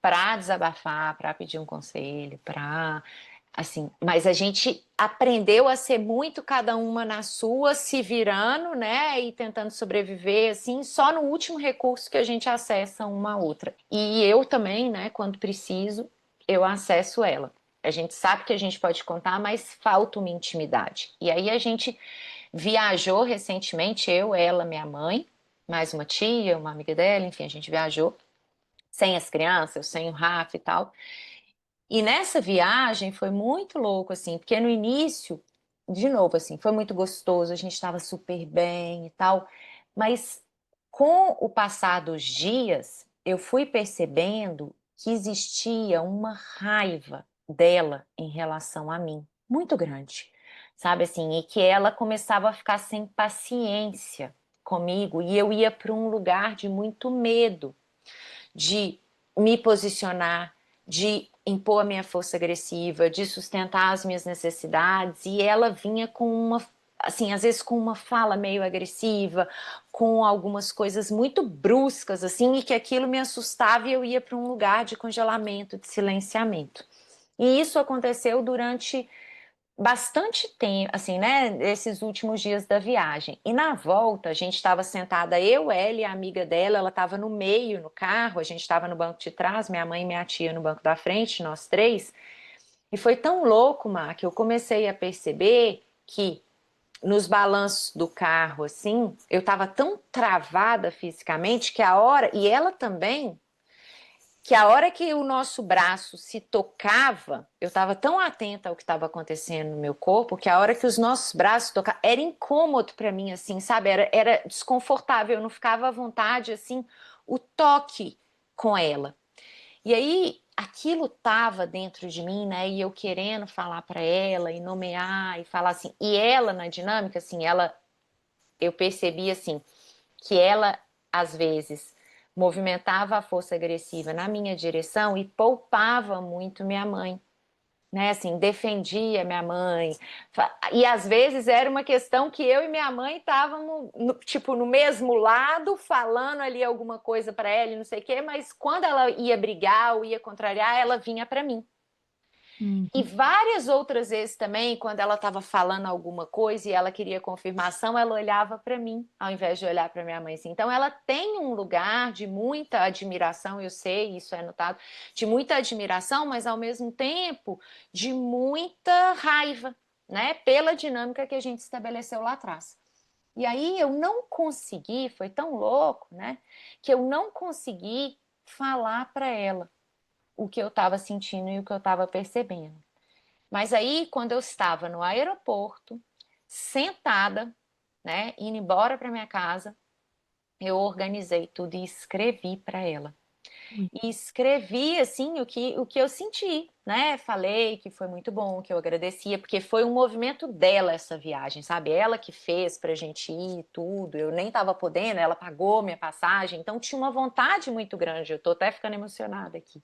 para desabafar, para pedir um conselho, para assim, mas a gente aprendeu a ser muito cada uma na sua, se virando, né, e tentando sobreviver, assim, só no último recurso que a gente acessa uma a outra. E eu também, né, quando preciso, eu acesso ela. A gente sabe que a gente pode contar, mas falta uma intimidade. E aí a gente viajou recentemente, eu, ela, minha mãe, mais uma tia, uma amiga dela, enfim, a gente viajou sem as crianças, sem o Rafa e tal. E nessa viagem foi muito louco, assim, porque no início, de novo, assim, foi muito gostoso, a gente estava super bem e tal, mas com o passar dos dias, eu fui percebendo que existia uma raiva dela em relação a mim, muito grande, sabe assim, e que ela começava a ficar sem paciência comigo, e eu ia para um lugar de muito medo de me posicionar, de impor a minha força agressiva, de sustentar as minhas necessidades, e ela vinha com uma, assim, às vezes com uma fala meio agressiva, com algumas coisas muito bruscas, assim, e que aquilo me assustava e eu ia para um lugar de congelamento, de silenciamento. E isso aconteceu durante bastante tempo, assim, né, esses últimos dias da viagem. E na volta, a gente estava sentada, eu, ela e a amiga dela, ela estava no meio, no carro, a gente estava no banco de trás, minha mãe e minha tia no banco da frente, nós três. E foi tão louco, Mar, que eu comecei a perceber que nos balanços do carro, assim, eu estava tão travada fisicamente que a hora, e ela também, que a hora que o nosso braço se tocava, eu estava tão atenta ao que estava acontecendo no meu corpo, que a hora que os nossos braços tocavam, era incômodo para mim, assim, sabe? Era desconfortável, eu não ficava à vontade, assim, o toque com ela. E aí, aquilo estava dentro de mim, né? E eu querendo falar para ela e nomear e falar assim. E ela, na dinâmica, assim, eu percebi, assim, que ela, às vezes, movimentava a força agressiva na minha direção e poupava muito minha mãe, né? Assim, defendia minha mãe. E às vezes era uma questão que eu e minha mãe estávamos, tipo, no mesmo lado, falando ali alguma coisa para ela e não sei o quê, mas quando ela ia brigar ou ia contrariar, ela vinha para mim. E Uhum. várias outras vezes também, quando ela estava falando alguma coisa e ela queria confirmação, ela olhava para mim, ao invés de olhar para minha mãe. Assim. Então, ela tem um lugar de muita admiração, eu sei, isso é notado, de muita admiração, mas ao mesmo tempo de muita raiva, né? Pela dinâmica que a gente estabeleceu lá atrás. E aí eu não consegui, foi tão louco, né? Que eu não consegui falar para ela o que eu estava sentindo e o que eu estava percebendo. Mas aí, quando eu estava no aeroporto, sentada, né, indo embora para minha casa, eu organizei tudo e escrevi para ela. E escrevi assim o que eu senti, né? Falei que foi muito bom, que eu agradecia, porque foi um movimento dela essa viagem, sabe? Ela que fez pra gente ir tudo. Eu nem estava podendo, ela pagou minha passagem, então tinha uma vontade muito grande. Eu tô até ficando emocionada aqui.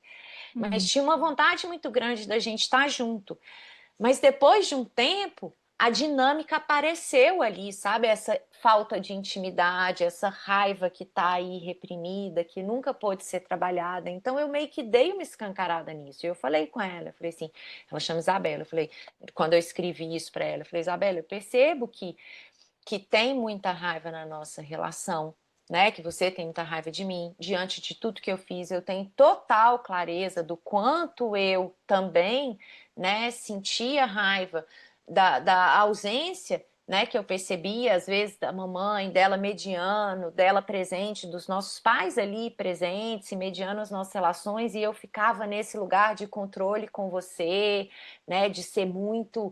Mas Uhum. tinha uma vontade muito grande da gente estar junto. Mas depois de um tempo, a dinâmica apareceu ali, sabe? Essa falta de intimidade, essa raiva que está aí reprimida, que nunca pôde ser trabalhada. Então eu meio que dei uma escancarada nisso. Eu falei com ela, eu falei assim, ela chama Isabela, eu falei, quando eu escrevi isso para ela, eu falei, Isabela, eu percebo que tem muita raiva na nossa relação, né? Que você tem muita raiva de mim. Diante de tudo que eu fiz, eu tenho total clareza do quanto eu também, né, sentia raiva da ausência né, que eu percebia, às vezes, da mamãe, dela mediano, dela presente, dos nossos pais ali presentes e mediando as nossas relações, e eu ficava nesse lugar de controle com você, né, de ser muito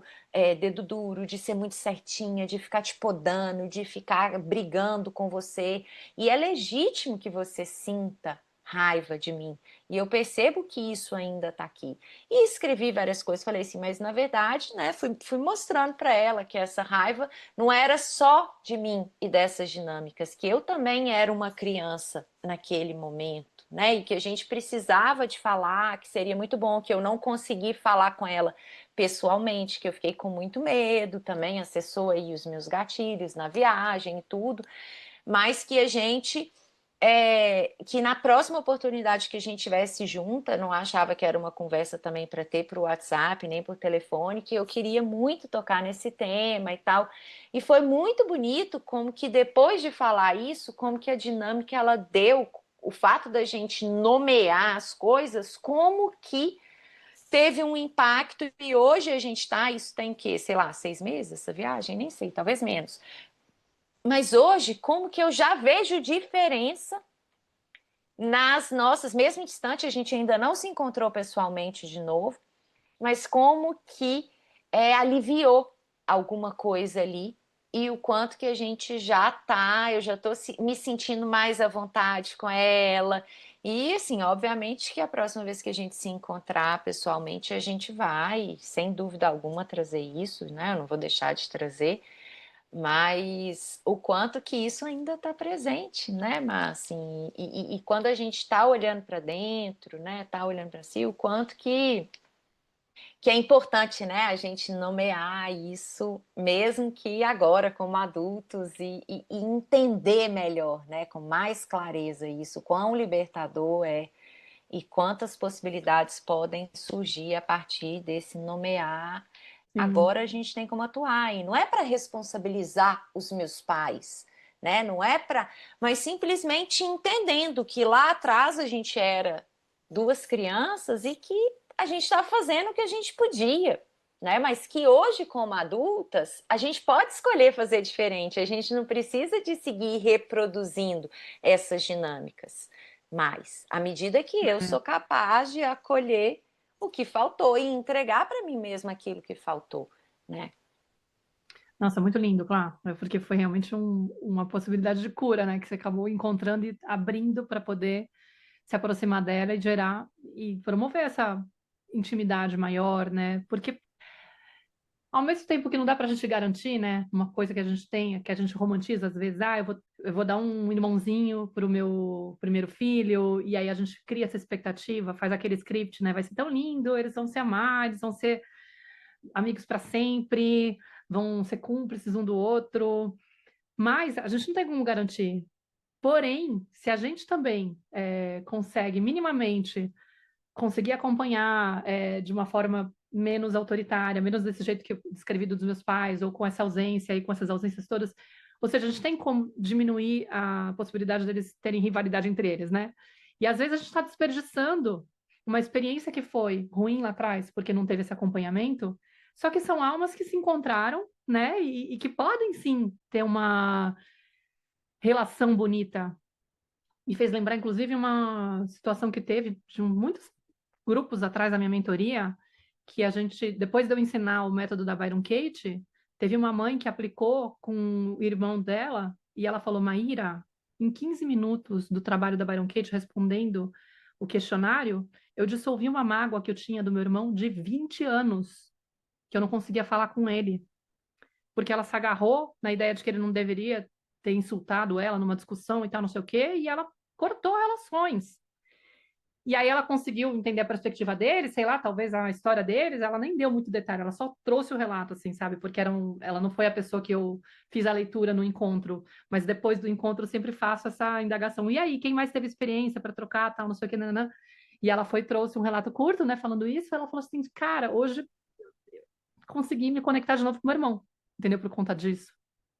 dedo duro, de ser muito certinha, de ficar te podando, de ficar brigando com você. E é legítimo que você sinta raiva de mim. E eu percebo que isso ainda está aqui. E escrevi várias coisas, falei assim, mas na verdade, né, fui mostrando para ela que essa raiva não era só de mim e dessas dinâmicas, que eu também era uma criança naquele momento, né, e que a gente precisava de falar, que seria muito bom, que eu não consegui falar com ela pessoalmente, que eu fiquei com muito medo, também acessou aí os meus gatilhos na viagem e tudo, mas que a gente que na próxima oportunidade que a gente tivesse junta, não achava que era uma conversa também para ter para o WhatsApp, nem por telefone, que eu queria muito tocar nesse tema e tal. E foi muito bonito como que depois de falar isso, como que a dinâmica ela deu, o fato da gente nomear as coisas, como que teve um impacto e hoje a gente está, isso tem que, sei lá, 6 meses essa viagem? Nem sei, talvez menos. Mas hoje, como que eu já vejo diferença nas nossas, mesmo distante, a gente ainda não se encontrou pessoalmente de novo, mas como que aliviou alguma coisa ali e o quanto que a gente já tá, eu já tô me sentindo mais à vontade com ela. E assim, obviamente que a próxima vez que a gente se encontrar pessoalmente, a gente vai, sem dúvida alguma, trazer isso, né? Eu não vou deixar de trazer, mas o quanto que isso ainda está presente, né? Mas assim, e quando a gente está olhando para dentro, né? Está olhando para si, o quanto que é importante, né? A gente nomear isso, mesmo que agora como adultos e entender melhor, né? Com mais clareza isso, quão libertador é e quantas possibilidades podem surgir a partir desse nomear. Sim. Agora a gente tem como atuar, e não é para responsabilizar os meus pais, né? Não é para, mas simplesmente entendendo que lá atrás a gente era duas crianças e que a gente estava fazendo o que a gente podia, né? Mas que hoje, como adultas, a gente pode escolher fazer diferente, a gente não precisa de seguir reproduzindo essas dinâmicas. Mas, à medida que eu sou capaz de acolher o que faltou e entregar para mim mesma aquilo que faltou, né? Nossa, muito lindo, claro, porque foi realmente uma possibilidade de cura, né, que você acabou encontrando e abrindo para poder se aproximar dela e gerar e promover essa intimidade maior, né? Porque ao mesmo tempo que não dá para a gente garantir, né, uma coisa que a gente tem, que a gente romantiza às vezes, eu vou dar um irmãozinho para o meu primeiro filho, e aí a gente cria essa expectativa, faz aquele script, né? Vai ser tão lindo, eles vão se amar, eles vão ser amigos para sempre, vão ser cúmplices um do outro, mas a gente não tem como garantir. Porém, se a gente também consegue minimamente conseguir acompanhar de uma forma menos autoritária, menos desse jeito que eu descrevi dos meus pais, ou com essa ausência e com essas ausências todas, ou seja, a gente tem como diminuir a possibilidade deles terem rivalidade entre eles, né? E às vezes a gente está desperdiçando uma experiência que foi ruim lá atrás, porque não teve esse acompanhamento, só que são almas que se encontraram, né? E que podem sim ter uma relação bonita. Me fez lembrar, inclusive, uma situação que teve de muitos grupos atrás da minha mentoria, que a gente, depois de eu ensinar o método da Byron Katie, teve uma mãe que aplicou com o irmão dela e ela falou: Maíra, em 15 minutos do trabalho da Byron Katie respondendo o questionário, eu dissolvi uma mágoa que eu tinha do meu irmão de 20 anos, que eu não conseguia falar com ele, porque ela se agarrou na ideia de que ele não deveria ter insultado ela numa discussão e tal, não sei o quê, e ela cortou relações. E aí ela conseguiu entender a perspectiva deles, sei lá, talvez a história deles, ela nem deu muito detalhe, ela só trouxe o relato, assim, sabe? Porque ela não foi a pessoa que eu fiz a leitura no encontro, mas depois do encontro eu sempre faço essa indagação. E aí, quem mais teve experiência para trocar, tal, não sei o que, nananã? E ela foi, trouxe um relato curto, né, falando isso, ela falou assim, cara, hoje consegui me conectar de novo com meu irmão, entendeu? Por conta disso.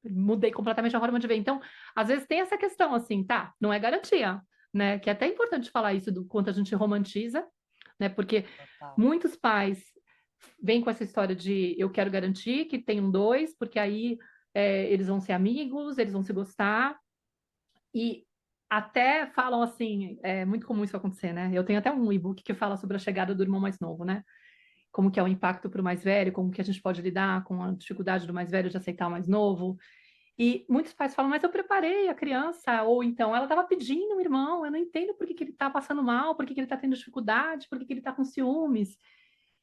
Mudei completamente a forma de ver. Então, às vezes tem essa questão assim, tá, não é garantia, né? Que é até importante falar isso do quanto a gente romantiza, né? Porque Total. muitos pais vêm com essa história de eu quero garantir que tenham dois, porque aí eles vão ser amigos, eles vão se gostar, e até falam assim, é muito comum isso acontecer, né? Eu tenho até um e-book que fala sobre a chegada do irmão mais novo, né? Como que é o impacto para o mais velho, como que a gente pode lidar com a dificuldade do mais velho de aceitar o mais novo. E muitos pais falam, mas eu preparei a criança, ou então ela estava pedindo um irmão, eu não entendo por que que ele está passando mal, por que que ele está tendo dificuldade, por que que ele está com ciúmes.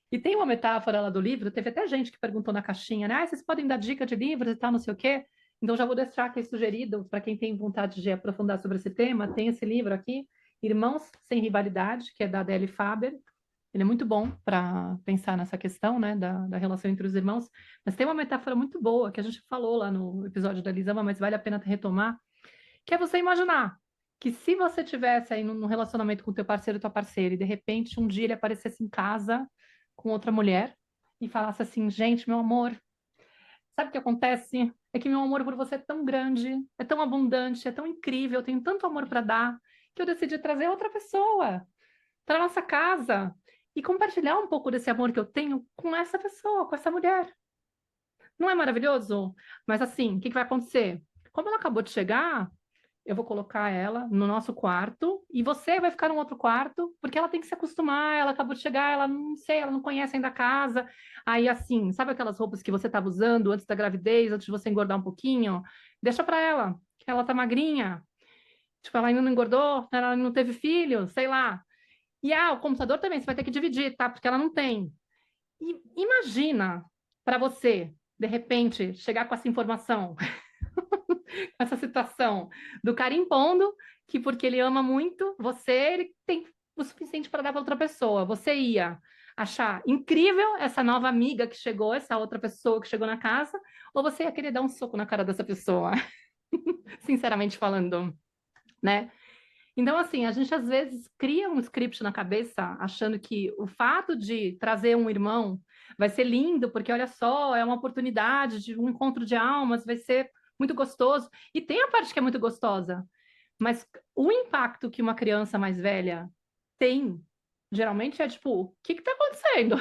E tem uma metáfora lá do livro, teve até gente que perguntou na caixinha, né? Ah, vocês podem dar dica de livros e tal, não sei o quê. Então já vou deixar aqui sugerido, para quem tem vontade de aprofundar sobre esse tema, tem esse livro aqui, Irmãos Sem Rivalidade, que é da Adele Faber. Ele é muito bom para pensar nessa questão, né, da relação entre os irmãos. Mas tem uma metáfora muito boa que a gente falou lá no episódio da Lisama, mas vale a pena retomar, que é você imaginar que se você tivesse aí num relacionamento com teu parceiro ou tua parceira e de repente um dia ele aparecesse em casa com outra mulher e falasse assim, gente, meu amor, sabe o que acontece? É que meu amor por você é tão grande, é tão abundante, é tão incrível, eu tenho tanto amor para dar, que eu decidi trazer outra pessoa para nossa casa e compartilhar um pouco desse amor que eu tenho com essa pessoa, com essa mulher. Não é maravilhoso? Mas assim, o que que vai acontecer? Como ela acabou de chegar, eu vou colocar ela no nosso quarto e você vai ficar no outro quarto, porque ela tem que se acostumar, ela acabou de chegar, ela não sei, ela não conhece ainda a casa. Aí assim, sabe aquelas roupas que você estava usando antes da gravidez, antes de você engordar um pouquinho? Deixa para ela, que ela tá magrinha. Tipo, ela ainda não engordou, ela não teve filho, sei lá. E o computador também você vai ter que dividir, tá? Porque ela não tem. E imagina para você, de repente, chegar com essa informação, com essa situação do cara impondo que porque ele ama muito você, ele tem o suficiente para dar para outra pessoa. Você ia achar incrível essa nova amiga que chegou, essa outra pessoa que chegou na casa, ou você ia querer dar um soco na cara dessa pessoa, sinceramente falando, né? Então, assim, a gente às vezes cria um script na cabeça, achando que o fato de trazer um irmão vai ser lindo, porque olha só, é uma oportunidade de um encontro de almas, vai ser muito gostoso. E tem a parte que é muito gostosa, mas o impacto que uma criança mais velha tem, geralmente é tipo, o que está acontecendo?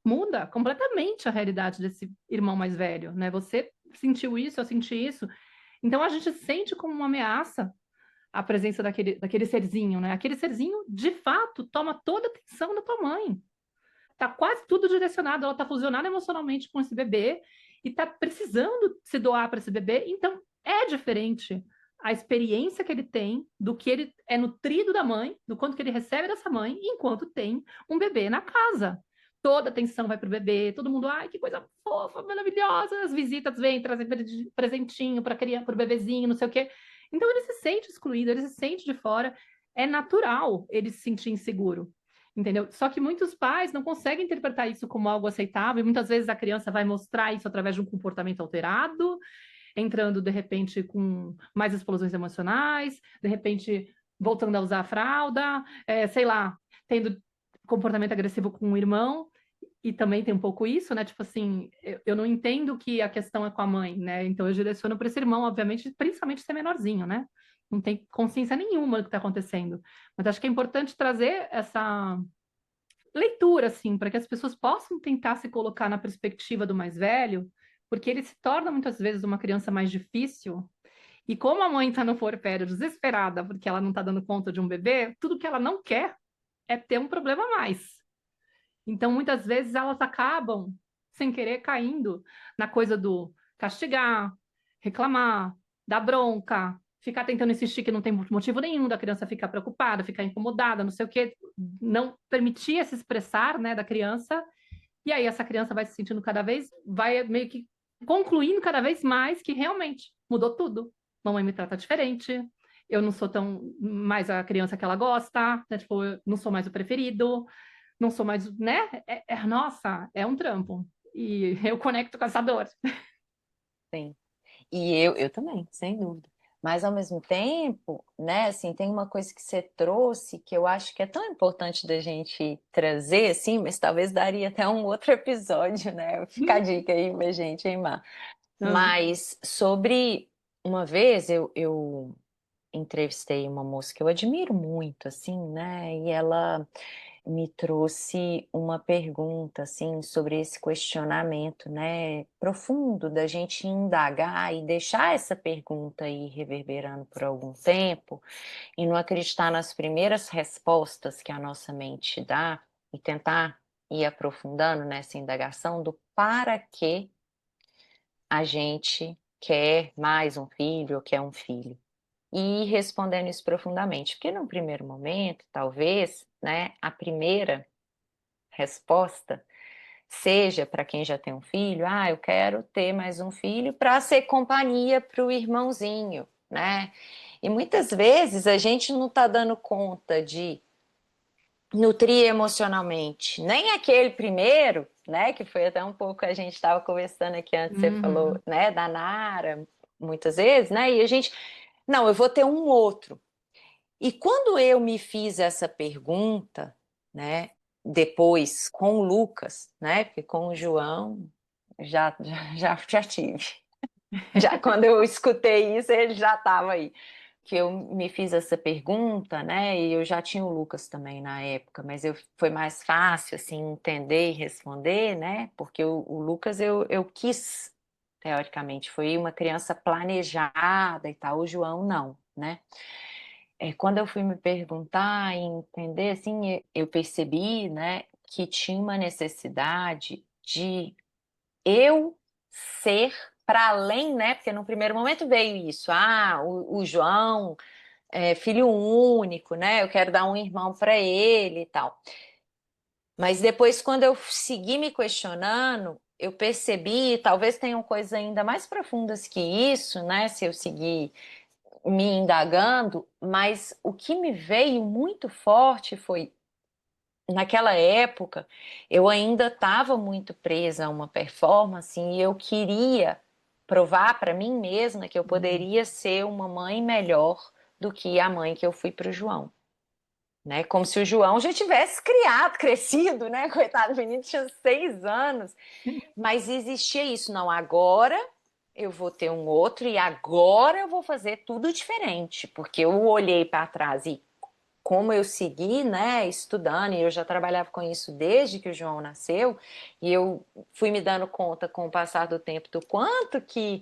Muda completamente a realidade desse irmão mais velho, né? Você sentiu isso, eu senti isso. Então a gente sente como uma ameaça a presença daquele serzinho, né? Aquele serzinho, de fato, toma toda a atenção da tua mãe. Tá quase tudo direcionado, ela tá fusionada emocionalmente com esse bebê e tá precisando se doar para esse bebê. Então, é diferente a experiência que ele tem do que ele é nutrido da mãe, do quanto que ele recebe dessa mãe, enquanto tem um bebê na casa. Toda a atenção vai para o bebê, todo mundo, ai, que coisa fofa, maravilhosa. As visitas vêm trazer presentinho para criança, para o bebezinho, não sei o quê. Então ele se sente excluído, ele se sente de fora. É natural ele se sentir inseguro, entendeu? Só que muitos pais não conseguem interpretar isso como algo aceitável, e muitas vezes a criança vai mostrar isso através de um comportamento alterado, entrando de repente com mais explosões emocionais, de repente voltando a usar a fralda, sei lá, tendo comportamento agressivo com o irmão. E também tem um pouco isso, né? Tipo assim, eu não entendo que a questão é com a mãe, né? Então eu direciono para esse irmão, obviamente, principalmente ser menorzinho, né? Não tem consciência nenhuma do que está acontecendo. Mas acho que é importante trazer essa leitura, assim, para que as pessoas possam tentar se colocar na perspectiva do mais velho, porque ele se torna muitas vezes uma criança mais difícil. E como a mãe está no puerpério desesperada porque ela não está dando conta de um bebê, tudo que ela não quer é ter um problema a mais. Então, muitas vezes, elas acabam, sem querer, caindo na coisa do castigar, reclamar, dar bronca, ficar tentando insistir que não tem motivo nenhum da criança ficar preocupada, ficar incomodada, não sei o quê, não permitir se expressar, né, da criança. E aí essa criança vai se sentindo cada vez, vai meio que concluindo cada vez mais que realmente mudou tudo. Mamãe me trata diferente, eu não sou tão mais a criança que ela gosta, né? Tipo, eu não sou mais o preferido, não sou mais, né? Nossa, é um trampo. E eu conecto com essa dor. Sim. E eu também, sem dúvida. Mas ao mesmo tempo, né, assim, tem uma coisa que você trouxe que eu acho que é tão importante da gente trazer, assim, mas talvez daria até um outro episódio, né? Fica a dica aí pra gente, hein, Mar? Ah, Mas sobre uma vez eu entrevistei uma moça que eu admiro muito, assim, né? E ela me trouxe uma pergunta, assim, sobre esse questionamento, né, profundo da gente indagar e deixar essa pergunta aí reverberando por algum tempo e não acreditar nas primeiras respostas que a nossa mente dá e tentar ir aprofundando nessa indagação do para que a gente quer mais um filho ou quer um filho. E ir respondendo isso profundamente, porque num primeiro momento, talvez, né, a primeira resposta seja para quem já tem um filho, ah, eu quero ter mais um filho para ser companhia para o irmãozinho, né? E muitas vezes a gente não está dando conta de nutrir emocionalmente, nem aquele primeiro, né? Que foi até um pouco a gente estava conversando aqui antes, você falou, Uhum, né, da Nara, muitas vezes, né? E a gente, não, eu vou ter um outro. E quando eu me fiz essa pergunta, né, depois com o Lucas, né, porque com o João já tive. Já quando eu escutei isso, ele já estava aí. Que eu me fiz essa pergunta, né, e eu já tinha o Lucas também na época, mas foi mais fácil, assim, entender e responder, né, porque o Lucas eu quis, teoricamente, foi uma criança planejada e tal, o João não, né. Quando eu fui me perguntar e entender, assim, eu percebi, né, que tinha uma necessidade de eu ser para além, né? Porque no primeiro momento veio isso, o João é filho único, né? Eu quero dar um irmão para ele e tal. Mas depois, quando eu segui me questionando, eu percebi, talvez tenham coisas ainda mais profundas que isso, né? Se eu seguir me indagando, mas o que me veio muito forte foi, naquela época, eu ainda estava muito presa a uma performance e eu queria provar para mim mesma que eu uhum. poderia ser uma mãe melhor do que a mãe que eu fui para o João. Né? Como se o João já tivesse criado, crescido, né? Coitado, o menino tinha 6 anos. Mas existia isso, não, agora eu vou ter um outro e agora eu vou fazer tudo diferente, porque eu olhei para trás e como eu segui, né, estudando, e eu já trabalhava com isso desde que o João nasceu, e eu fui me dando conta com o passar do tempo do quanto que,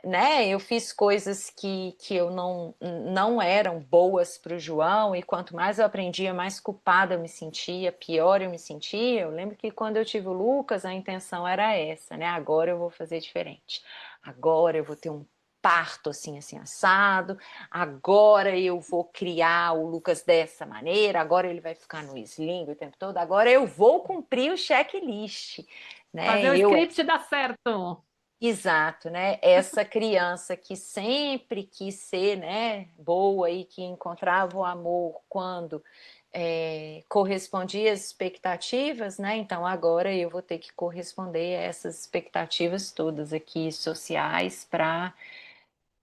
né, eu fiz coisas que eu não eram boas para o João, e quanto mais eu aprendia, mais culpada eu me sentia, pior eu me sentia. Eu lembro que quando eu tive o Lucas, a intenção era essa, né, agora eu vou fazer diferente. Agora eu vou ter um parto assim, assim, assado. Agora eu vou criar o Lucas dessa maneira. Agora ele vai ficar no sling o tempo todo. Agora eu vou cumprir o checklist, né? Fazer o script dar certo. Exato, né? Essa criança que sempre quis ser, né, boa e que encontrava o amor quando correspondia às expectativas, né? Então agora eu vou ter que corresponder a essas expectativas todas aqui sociais para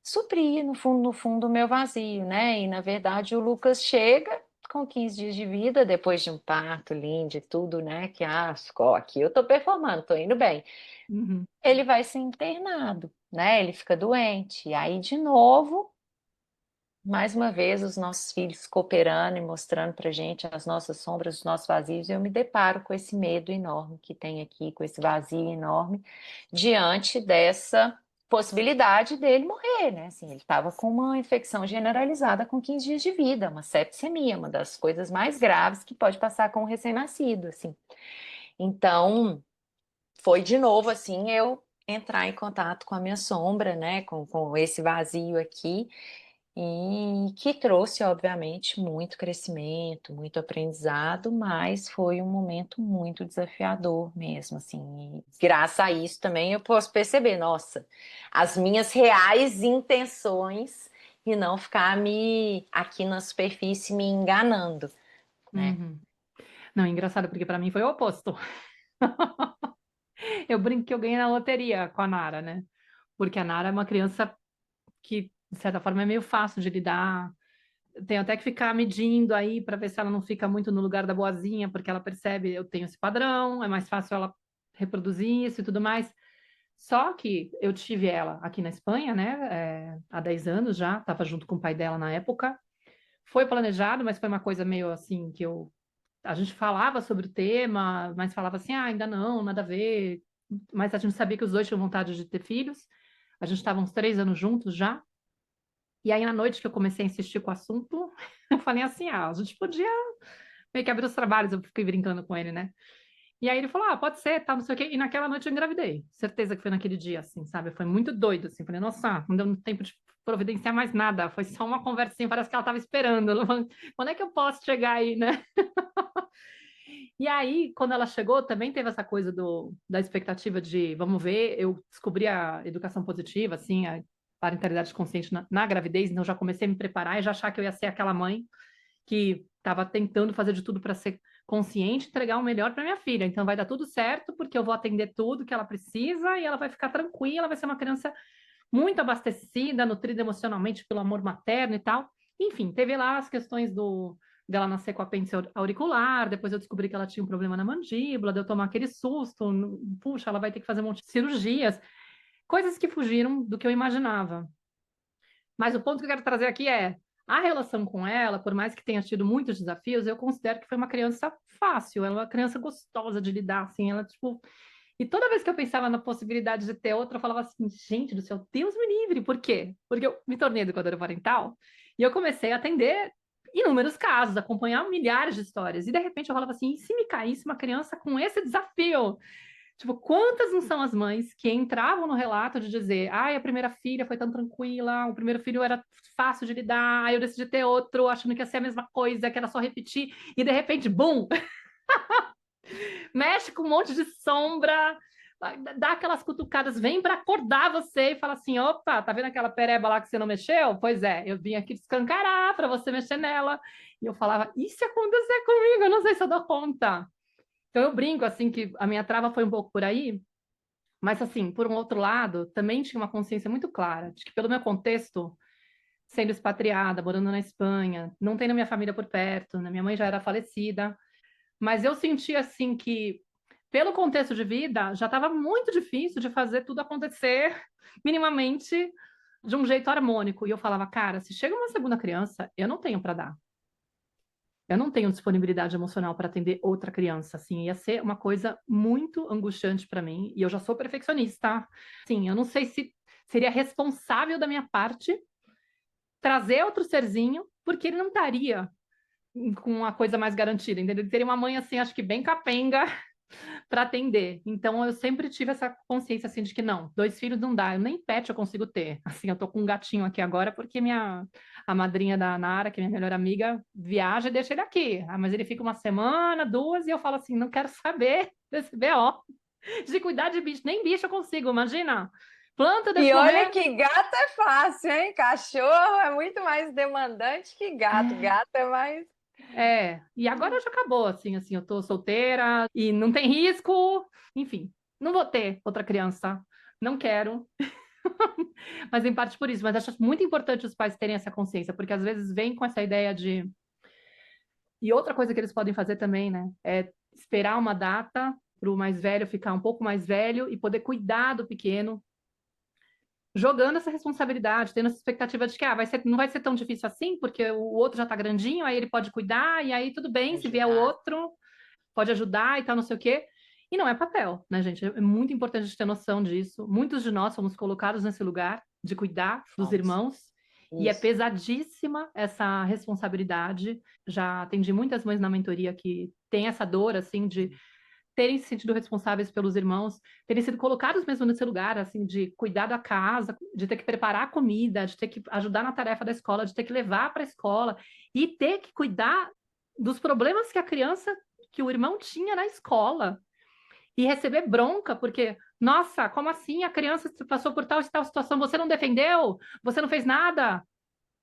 suprir no fundo o meu vazio, né? E na verdade o Lucas chega com 15 dias de vida, depois de um parto lindo e tudo, né? Que aqui eu tô performando, tô indo bem. Uhum. Ele vai ser internado, né? Ele fica doente. E aí, de novo, mais uma vez, os nossos filhos cooperando e mostrando pra gente as nossas sombras, os nossos vazios, eu me deparo com esse medo enorme que tem aqui, com esse vazio enorme, diante dessa possibilidade dele morrer, né? Assim, ele estava com uma infecção generalizada com 15 dias de vida, uma septicemia, uma das coisas mais graves que pode passar com um recém-nascido, assim. Então, foi de novo assim eu entrar em contato com a minha sombra, né, com esse vazio aqui, e que trouxe, obviamente, muito crescimento, muito aprendizado, mas foi um momento muito desafiador mesmo, assim. E graças a isso também eu posso perceber, nossa, as minhas reais intenções e não ficar me aqui na superfície me enganando, né? Uhum. Não, engraçado, porque para mim foi o oposto. Eu brinco que eu ganhei na loteria com a Nara, né? Porque a Nara é uma criança que, de certa forma, é meio fácil de lidar. Tenho até que ficar medindo aí para ver se ela não fica muito no lugar da boazinha, porque ela percebe eu tenho esse padrão, é mais fácil ela reproduzir isso e tudo mais. Só que eu tive ela aqui na Espanha, né? Há 10 anos já, estava junto com o pai dela na época. Foi planejado, mas foi uma coisa meio assim que eu a gente falava sobre o tema, mas falava assim, ainda não, nada a ver. Mas a gente sabia que os dois tinham vontade de ter filhos. A gente estava uns 3 anos juntos já. E aí, na noite que eu comecei a insistir com o assunto, eu falei assim, a gente podia meio que abrir os trabalhos, eu fiquei brincando com ele, né? E aí ele falou, pode ser, tal, não sei o quê. E naquela noite eu engravidei. Certeza que foi naquele dia, assim, sabe? Foi muito doido, assim. Falei, nossa, não deu tempo de providenciar mais nada. Foi só uma conversinha, parece que ela estava esperando. Quando é que eu posso chegar aí, né? E aí, quando ela chegou, também teve essa coisa da expectativa de, vamos ver, eu descobri a educação positiva, assim, a parentalidade consciente na gravidez, então já comecei a me preparar e já achar que eu ia ser aquela mãe que estava tentando fazer de tudo para ser consciente, entregar o melhor para minha filha. Então vai dar tudo certo, porque eu vou atender tudo que ela precisa e ela vai ficar tranquila, vai ser uma criança muito abastecida, nutrida emocionalmente pelo amor materno e tal. Enfim, teve lá as questões dela nascer com apêndice auricular, depois eu descobri que ela tinha um problema na mandíbula, de eu tomar aquele susto, puxa, ela vai ter que fazer um monte de cirurgias, coisas que fugiram do que eu imaginava. Mas o ponto que eu quero trazer aqui é a relação com ela, por mais que tenha tido muitos desafios, eu considero que foi uma criança fácil, ela é uma criança gostosa de lidar, assim, ela, tipo... E toda vez que eu pensava na possibilidade de ter outra, eu falava assim, gente do céu, Deus me livre, por quê? Porque eu me tornei educadora parental e eu comecei a atender inúmeros casos, acompanhar milhares de histórias, e de repente eu falava assim, e se me caísse uma criança com esse desafio? Tipo, quantas não são as mães que entravam no relato de dizer, ai, a primeira filha foi tão tranquila, o primeiro filho era fácil de lidar, aí eu decidi ter outro, achando que ia ser a mesma coisa, que era só repetir, e de repente, bum! Mexe com um monte de sombra, dá aquelas cutucadas, vem para acordar você e fala assim, opa, tá vendo aquela pereba lá que você não mexeu? Pois é, eu vim aqui escancarar para você mexer nela. E eu falava, e se acontecer comigo? Eu não sei se eu dou conta. Então eu brinco, assim, que a minha trava foi um pouco por aí, mas, assim, por um outro lado, também tinha uma consciência muito clara de que, pelo meu contexto, sendo expatriada, morando na Espanha, não tendo minha família por perto, né? Minha mãe já era falecida, mas eu senti, assim, que, pelo contexto de vida, já estava muito difícil de fazer tudo acontecer minimamente de um jeito harmônico. E eu falava, cara, se chega uma segunda criança, eu não tenho para dar. Eu não tenho disponibilidade emocional para atender outra criança, assim, ia ser uma coisa muito angustiante para mim, e eu já sou perfeccionista. Sim, eu não sei se seria responsável da minha parte trazer outro serzinho, porque ele não estaria com uma coisa mais garantida, entendeu? Ele teria uma mãe, assim, acho que bem capenga para atender. Então, eu sempre tive essa consciência, assim, de que não, 2 filhos não dá, eu nem pet eu consigo ter. Assim, eu tô com um gatinho aqui agora, porque a madrinha da Nara, que é minha melhor amiga, viaja e deixa ele aqui. Mas ele fica uma semana, 2, e eu falo assim, não quero saber desse BO, de cuidar de bicho. Nem bicho eu consigo, imagina. Planta desse E olha morrer. que gato é fácil, hein? Cachorro é muito mais demandante que gato. Gato é mais. E agora já acabou, assim, eu tô solteira e não tem risco. Enfim, não vou ter outra criança. Não quero. Mas em parte por isso, mas acho muito importante os pais terem essa consciência, porque às vezes vem com essa ideia de. E outra coisa que eles podem fazer também, né? É esperar uma data para o mais velho ficar um pouco mais velho e poder cuidar do pequeno, jogando essa responsabilidade, tendo essa expectativa de que não vai ser tão difícil assim, porque o outro já está grandinho, aí ele pode cuidar, e aí tudo bem, se vier o Ajudar. outro, pode ajudar e tal, não sei o quê. E não é papel, né, gente? É muito importante a gente ter noção disso. Muitos de nós fomos colocados nesse lugar de cuidar dos Fomos. irmãos, e é Isso. pesadíssima essa responsabilidade. Já atendi muitas mães na mentoria que têm essa dor, assim, de terem se sentido responsáveis pelos irmãos, terem sido colocados mesmo nesse lugar, assim, de cuidar da casa, de ter que preparar a comida, de ter que ajudar na tarefa da escola, de ter que levar para a escola e ter que cuidar dos problemas que a criança, que o irmão tinha na escola e receber bronca, porque, nossa, como assim? A criança passou por tal e tal situação, você não defendeu? Você não fez nada?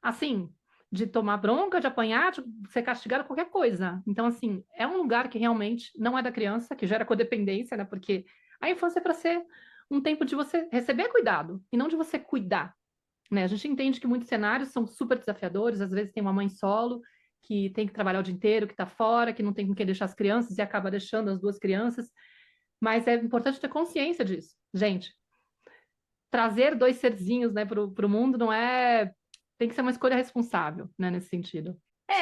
Assim, de tomar bronca, de apanhar, de ser castigado, qualquer coisa. Então, assim, é um lugar que realmente não é da criança, que gera codependência, né? Porque a infância é para ser um tempo de você receber cuidado e não de você cuidar, né? A gente entende que muitos cenários são super desafiadores, às vezes tem uma mãe solo que tem que trabalhar o dia inteiro, que está fora, que não tem com quem deixar as crianças e acaba deixando as 2 crianças, mas é importante ter consciência disso. Gente, trazer 2 serzinhos, né, para o mundo não é tem que ser uma escolha responsável, né, nesse sentido.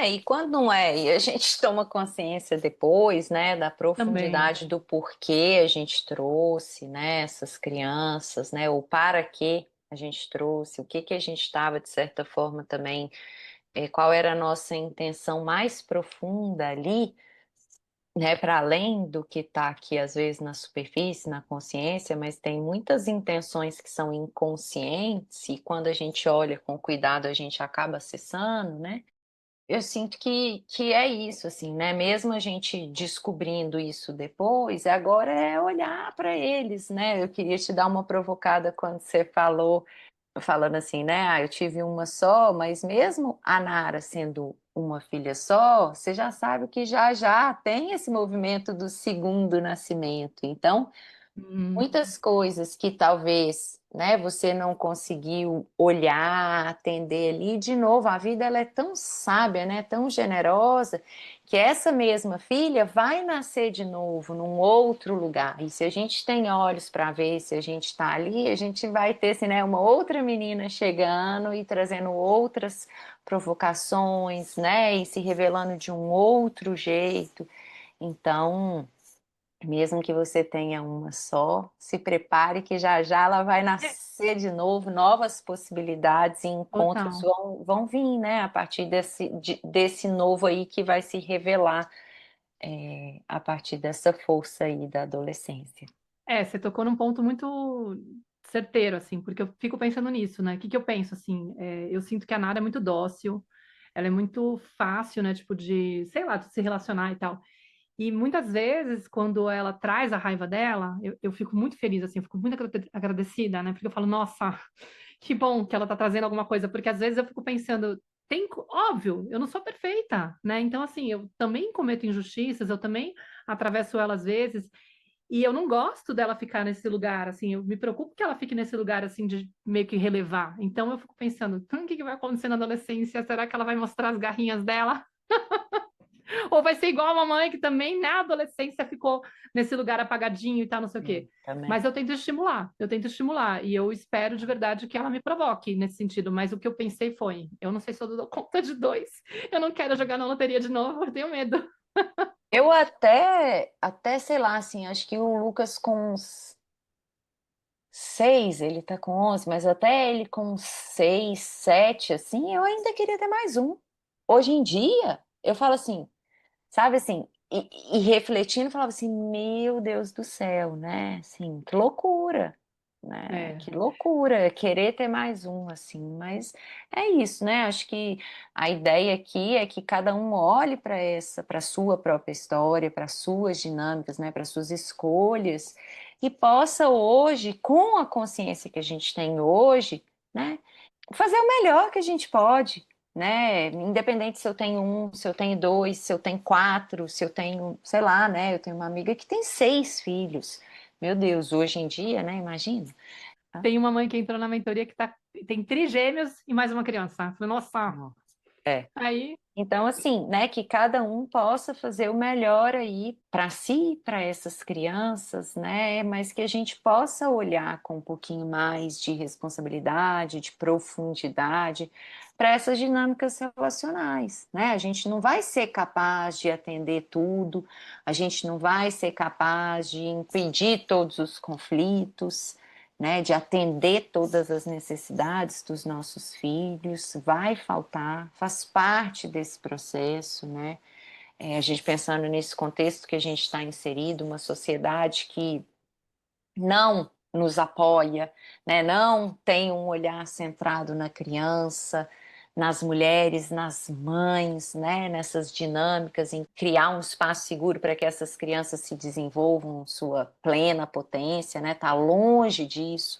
E quando não é, e a gente toma consciência depois, né, da Também. profundidade do porquê a gente trouxe, né, essas crianças, né, ou para que a gente trouxe, o que que a gente estava, de certa forma, também, qual era a nossa intenção mais profunda ali, né, para além do que está aqui, às vezes, na superfície, na consciência, mas tem muitas intenções que são inconscientes, e quando a gente olha com cuidado, a gente acaba acessando, né? Eu sinto que é isso, assim, né? Mesmo a gente descobrindo isso depois, agora é olhar para eles, né? Eu queria te dar uma provocada quando você falou, falando assim, né? Ah, eu tive uma só, mas mesmo a Nara sendo uma filha só, você já sabe que já já tem esse movimento do segundo nascimento. Então, Hum, muitas coisas que talvez, né, você não conseguiu olhar, atender ali, de novo, a vida ela é tão sábia, né, tão generosa, que essa mesma filha vai nascer de novo num outro lugar. E se a gente tem olhos para ver, se a gente está ali, a gente vai ter, assim, né, uma outra menina chegando e trazendo outras provocações, né, e se revelando de um outro jeito. Então, mesmo que você tenha uma só, se prepare que já já ela vai é, nascer de novo, novas possibilidades e encontros total. vão vir, né? A partir desse novo aí que vai se revelar a partir dessa força aí da adolescência. Você tocou num ponto muito certeiro, assim, porque eu fico pensando nisso, né? O que que eu penso, assim? Eu sinto que a Nara é muito dócil, ela é muito fácil, né? Tipo, de, sei lá, de se relacionar e tal. E muitas vezes, quando ela traz a raiva dela, eu fico muito feliz, assim, eu fico muito agradecida, né? Porque eu falo, nossa, que bom que ela tá trazendo alguma coisa, porque às vezes eu fico pensando, óbvio, eu não sou perfeita, né? Então, assim, eu também cometo injustiças, eu também atravesso ela às vezes, e eu não gosto dela ficar nesse lugar, assim, eu me preocupo que ela fique nesse lugar, assim, de meio que relevar. Então eu fico pensando, o que que vai acontecer na adolescência? Será que ela vai mostrar as garrinhas dela? Ou vai ser igual a mamãe, que também na adolescência ficou nesse lugar apagadinho e tal, não sei o quê. Também. Mas eu tento estimular, e eu espero de verdade que ela me provoque nesse sentido. Mas o que eu pensei foi: eu não sei se eu dou conta de dois, eu não quero jogar na loteria de novo, eu tenho medo. Eu até sei lá, assim, acho que o Lucas com uns 6, ele tá com 11, mas até ele com 6, 7, assim, eu ainda queria ter mais um. Hoje em dia, eu falo assim, sabe assim, e refletindo, eu falava assim, meu Deus do céu, né? Assim, que loucura, né? É, Que loucura querer ter mais um, assim, mas é isso, né? Acho que a ideia aqui é que cada um olhe para sua própria história, para suas dinâmicas, né? Para suas escolhas e possa hoje, com a consciência que a gente tem hoje, né? Fazer o melhor que a gente pode, né? Independente se eu tenho um, se eu tenho dois, se eu tenho quatro, se eu tenho, sei lá, né? Eu tenho uma amiga que tem 6 filhos. Meu Deus, hoje em dia, né? Imagina. tem uma mãe que entrou na mentoria que tem trigêmeos e mais uma criança. Eu falei, nossa, Nossa. É. aí Então, assim, né, que cada um possa fazer o melhor aí para si, para essas crianças, né, mas que a gente possa olhar com um pouquinho mais de responsabilidade, de profundidade para essas dinâmicas relacionais, né? A gente não vai ser capaz de atender tudo, a gente não vai ser capaz de impedir todos os conflitos, né, de atender todas as necessidades dos nossos filhos, vai faltar, faz parte desse processo, né? A gente pensando nesse contexto que a gente está inserido, uma sociedade que não nos apoia, né? Não tem um olhar centrado na criança, nas mulheres, nas mães, né? Nessas dinâmicas, em criar um espaço seguro para que essas crianças se desenvolvam em sua plena potência, né? Tá longe disso.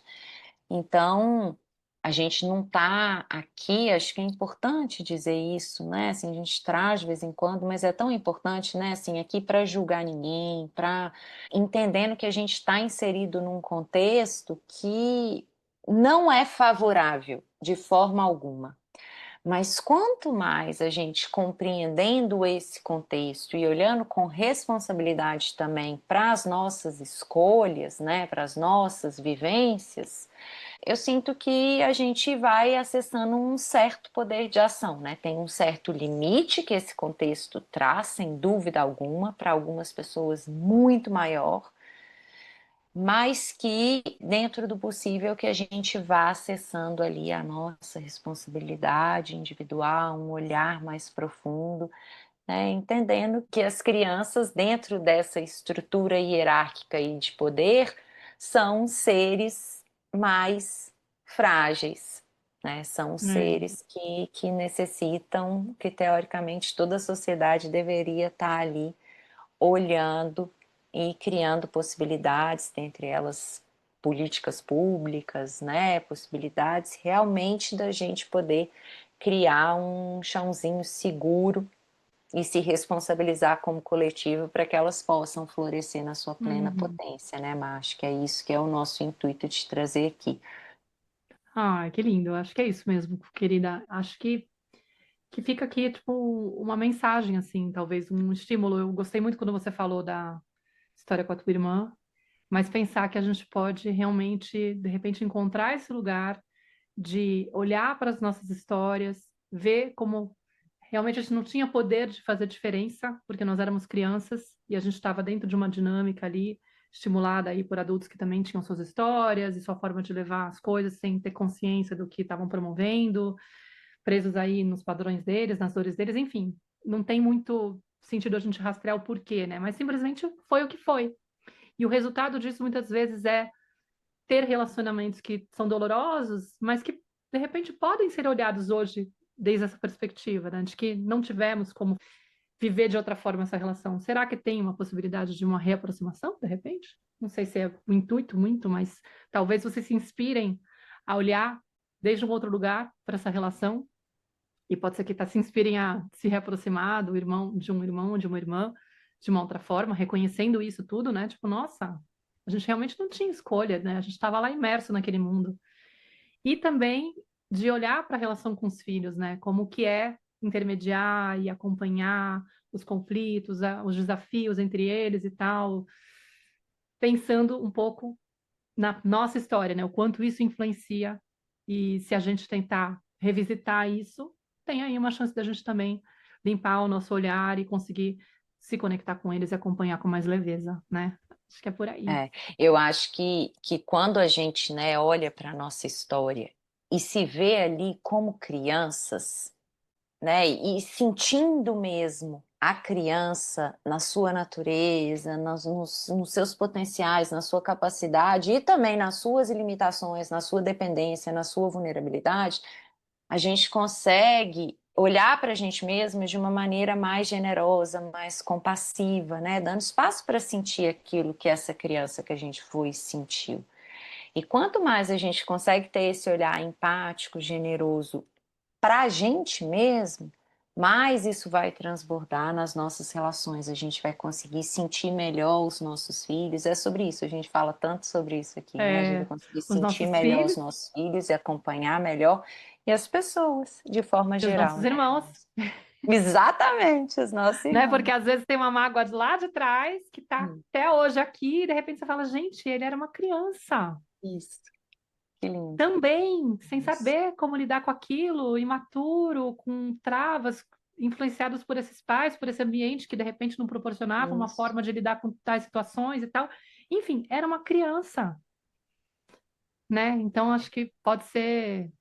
Então, a gente não está aqui, acho que é importante dizer isso, né? Assim, a gente traz de vez em quando, mas é tão importante, né? Assim, aqui para julgar ninguém, para entendendo que a gente está inserido num contexto que não é favorável de forma alguma. Mas quanto mais a gente compreendendo esse contexto e olhando com responsabilidade também para as nossas escolhas, né, para as nossas vivências, eu sinto que a gente vai acessando um certo poder de ação, né? Tem um certo limite que esse contexto traz, sem dúvida alguma, para algumas pessoas muito maior, mas que dentro do possível que a gente vá acessando ali a nossa responsabilidade individual, um olhar mais profundo, né? Entendendo que as crianças dentro dessa estrutura hierárquica e de poder são seres mais frágeis, né? São seres que necessitam, que teoricamente toda a sociedade deveria estar ali olhando e criando possibilidades, dentre elas políticas públicas, né? Possibilidades realmente da gente poder criar um chãozinho seguro e se responsabilizar como coletivo para que elas possam florescer na sua plena Uhum. potência, né, Mar? Acho que é isso que é o nosso intuito de trazer aqui. Ah, que lindo. Eu acho que é isso mesmo, querida. Acho que fica aqui, tipo, uma mensagem, assim, talvez um estímulo. Eu gostei muito quando você falou da história com a tua irmã, mas pensar que a gente pode realmente, de repente, encontrar esse lugar de olhar para as nossas histórias, ver como realmente a gente não tinha poder de fazer diferença, porque nós éramos crianças e a gente estava dentro de uma dinâmica ali, estimulada aí por adultos que também tinham suas histórias e sua forma de levar as coisas sem ter consciência do que estavam promovendo, presos aí nos padrões deles, nas dores deles, enfim, não tem muito sentido a gente rastrear o porquê, né? Mas simplesmente foi o que foi. E o resultado disso muitas vezes é ter relacionamentos que são dolorosos, mas que de repente podem ser olhados hoje desde essa perspectiva, né? De que não tivemos como viver de outra forma essa relação. Será que tem uma possibilidade de uma reaproximação, de repente? Não sei se é o intuito muito, mas talvez vocês se inspirem a olhar desde um outro lugar para essa relação e pode ser que se inspirem a se reaproximar do irmão, de uma irmã, de uma outra forma, reconhecendo isso tudo, né? Tipo, nossa, a gente realmente não tinha escolha, né? A gente estava lá imerso naquele mundo. E também de olhar para a relação com os filhos, né? Como que é intermediar e acompanhar os conflitos, os desafios entre eles e tal, pensando um pouco na nossa história, né? O quanto isso influencia e se a gente tentar revisitar isso, tem aí uma chance da gente também limpar o nosso olhar e conseguir se conectar com eles e acompanhar com mais leveza, né? Acho que é por aí. É, eu acho que quando a gente, né, olha para a nossa história e se vê ali como crianças, né, e sentindo mesmo a criança na sua natureza, nos seus potenciais, na sua capacidade e também nas suas limitações, na sua dependência, na sua vulnerabilidade, a gente consegue olhar para a gente mesmo de uma maneira mais generosa, mais compassiva, né? Dando espaço para sentir aquilo que essa criança que a gente foi sentiu. E quanto mais a gente consegue ter esse olhar empático, generoso para a gente mesmo, mais isso vai transbordar nas nossas relações. A gente vai conseguir sentir melhor os nossos filhos. É sobre isso, a gente fala tanto sobre isso aqui, né? A gente vai É, conseguir os sentir nossos melhor os filhos nossos filhos e acompanhar melhor e as pessoas, de forma e os geral, nossos né? irmãos, Exatamente, os nossos né? Porque irmãos. às vezes tem uma mágoa de lá de trás que tá Hum, até hoje aqui, e de repente você fala, gente, ele era uma criança. isso, que lindo. Também, sem Isso, saber como lidar com aquilo, imaturo, com travas, influenciados por esses pais, por esse ambiente que de repente não proporcionava uma isso. forma de lidar com tais situações e tal. Enfim, era uma criança, né? Então acho que pode ser,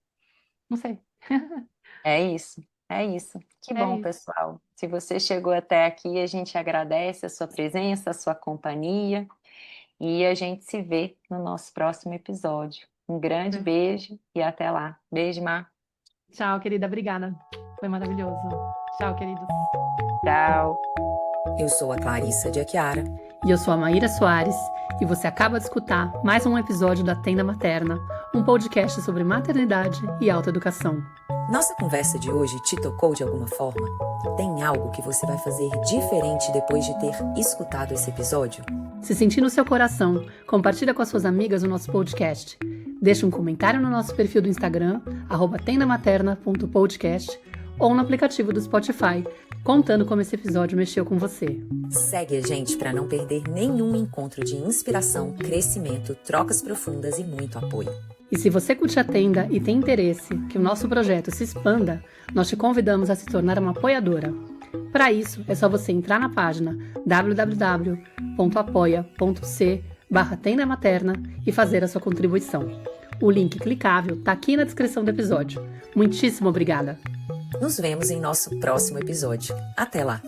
não sei, É isso, é isso. Que é bom, isso. pessoal. Se você chegou até aqui, a gente agradece a sua presença, a sua companhia e a gente se vê no nosso próximo episódio. Um grande beijo e até lá. Beijo, Mar. Tchau, querida, obrigada. Foi maravilhoso. Tchau, queridos. Tchau. Eu sou a Clarissa de Aquiara. E eu sou a Maíra Soares, e você acaba de escutar mais um episódio da Tenda Materna, um podcast sobre maternidade e autoeducação. Nossa conversa de hoje te tocou de alguma forma? Tem algo que você vai fazer diferente depois de ter escutado esse episódio? Se sentir no seu coração, compartilha com as suas amigas o nosso podcast. Deixe um comentário no nosso perfil do Instagram, @tendamaterna.podcast, ou no aplicativo do Spotify, contando como esse episódio mexeu com você. Segue a gente para não perder nenhum encontro de inspiração, crescimento, trocas profundas e muito apoio. E se você curte a Tenda e tem interesse que o nosso projeto se expanda, nós te convidamos a se tornar uma apoiadora. Para isso, é só você entrar na página www.apoia.c/tendamaterna e fazer a sua contribuição. O link clicável está aqui na descrição do episódio. Muitíssimo obrigada! Nos vemos em nosso próximo episódio. Até lá!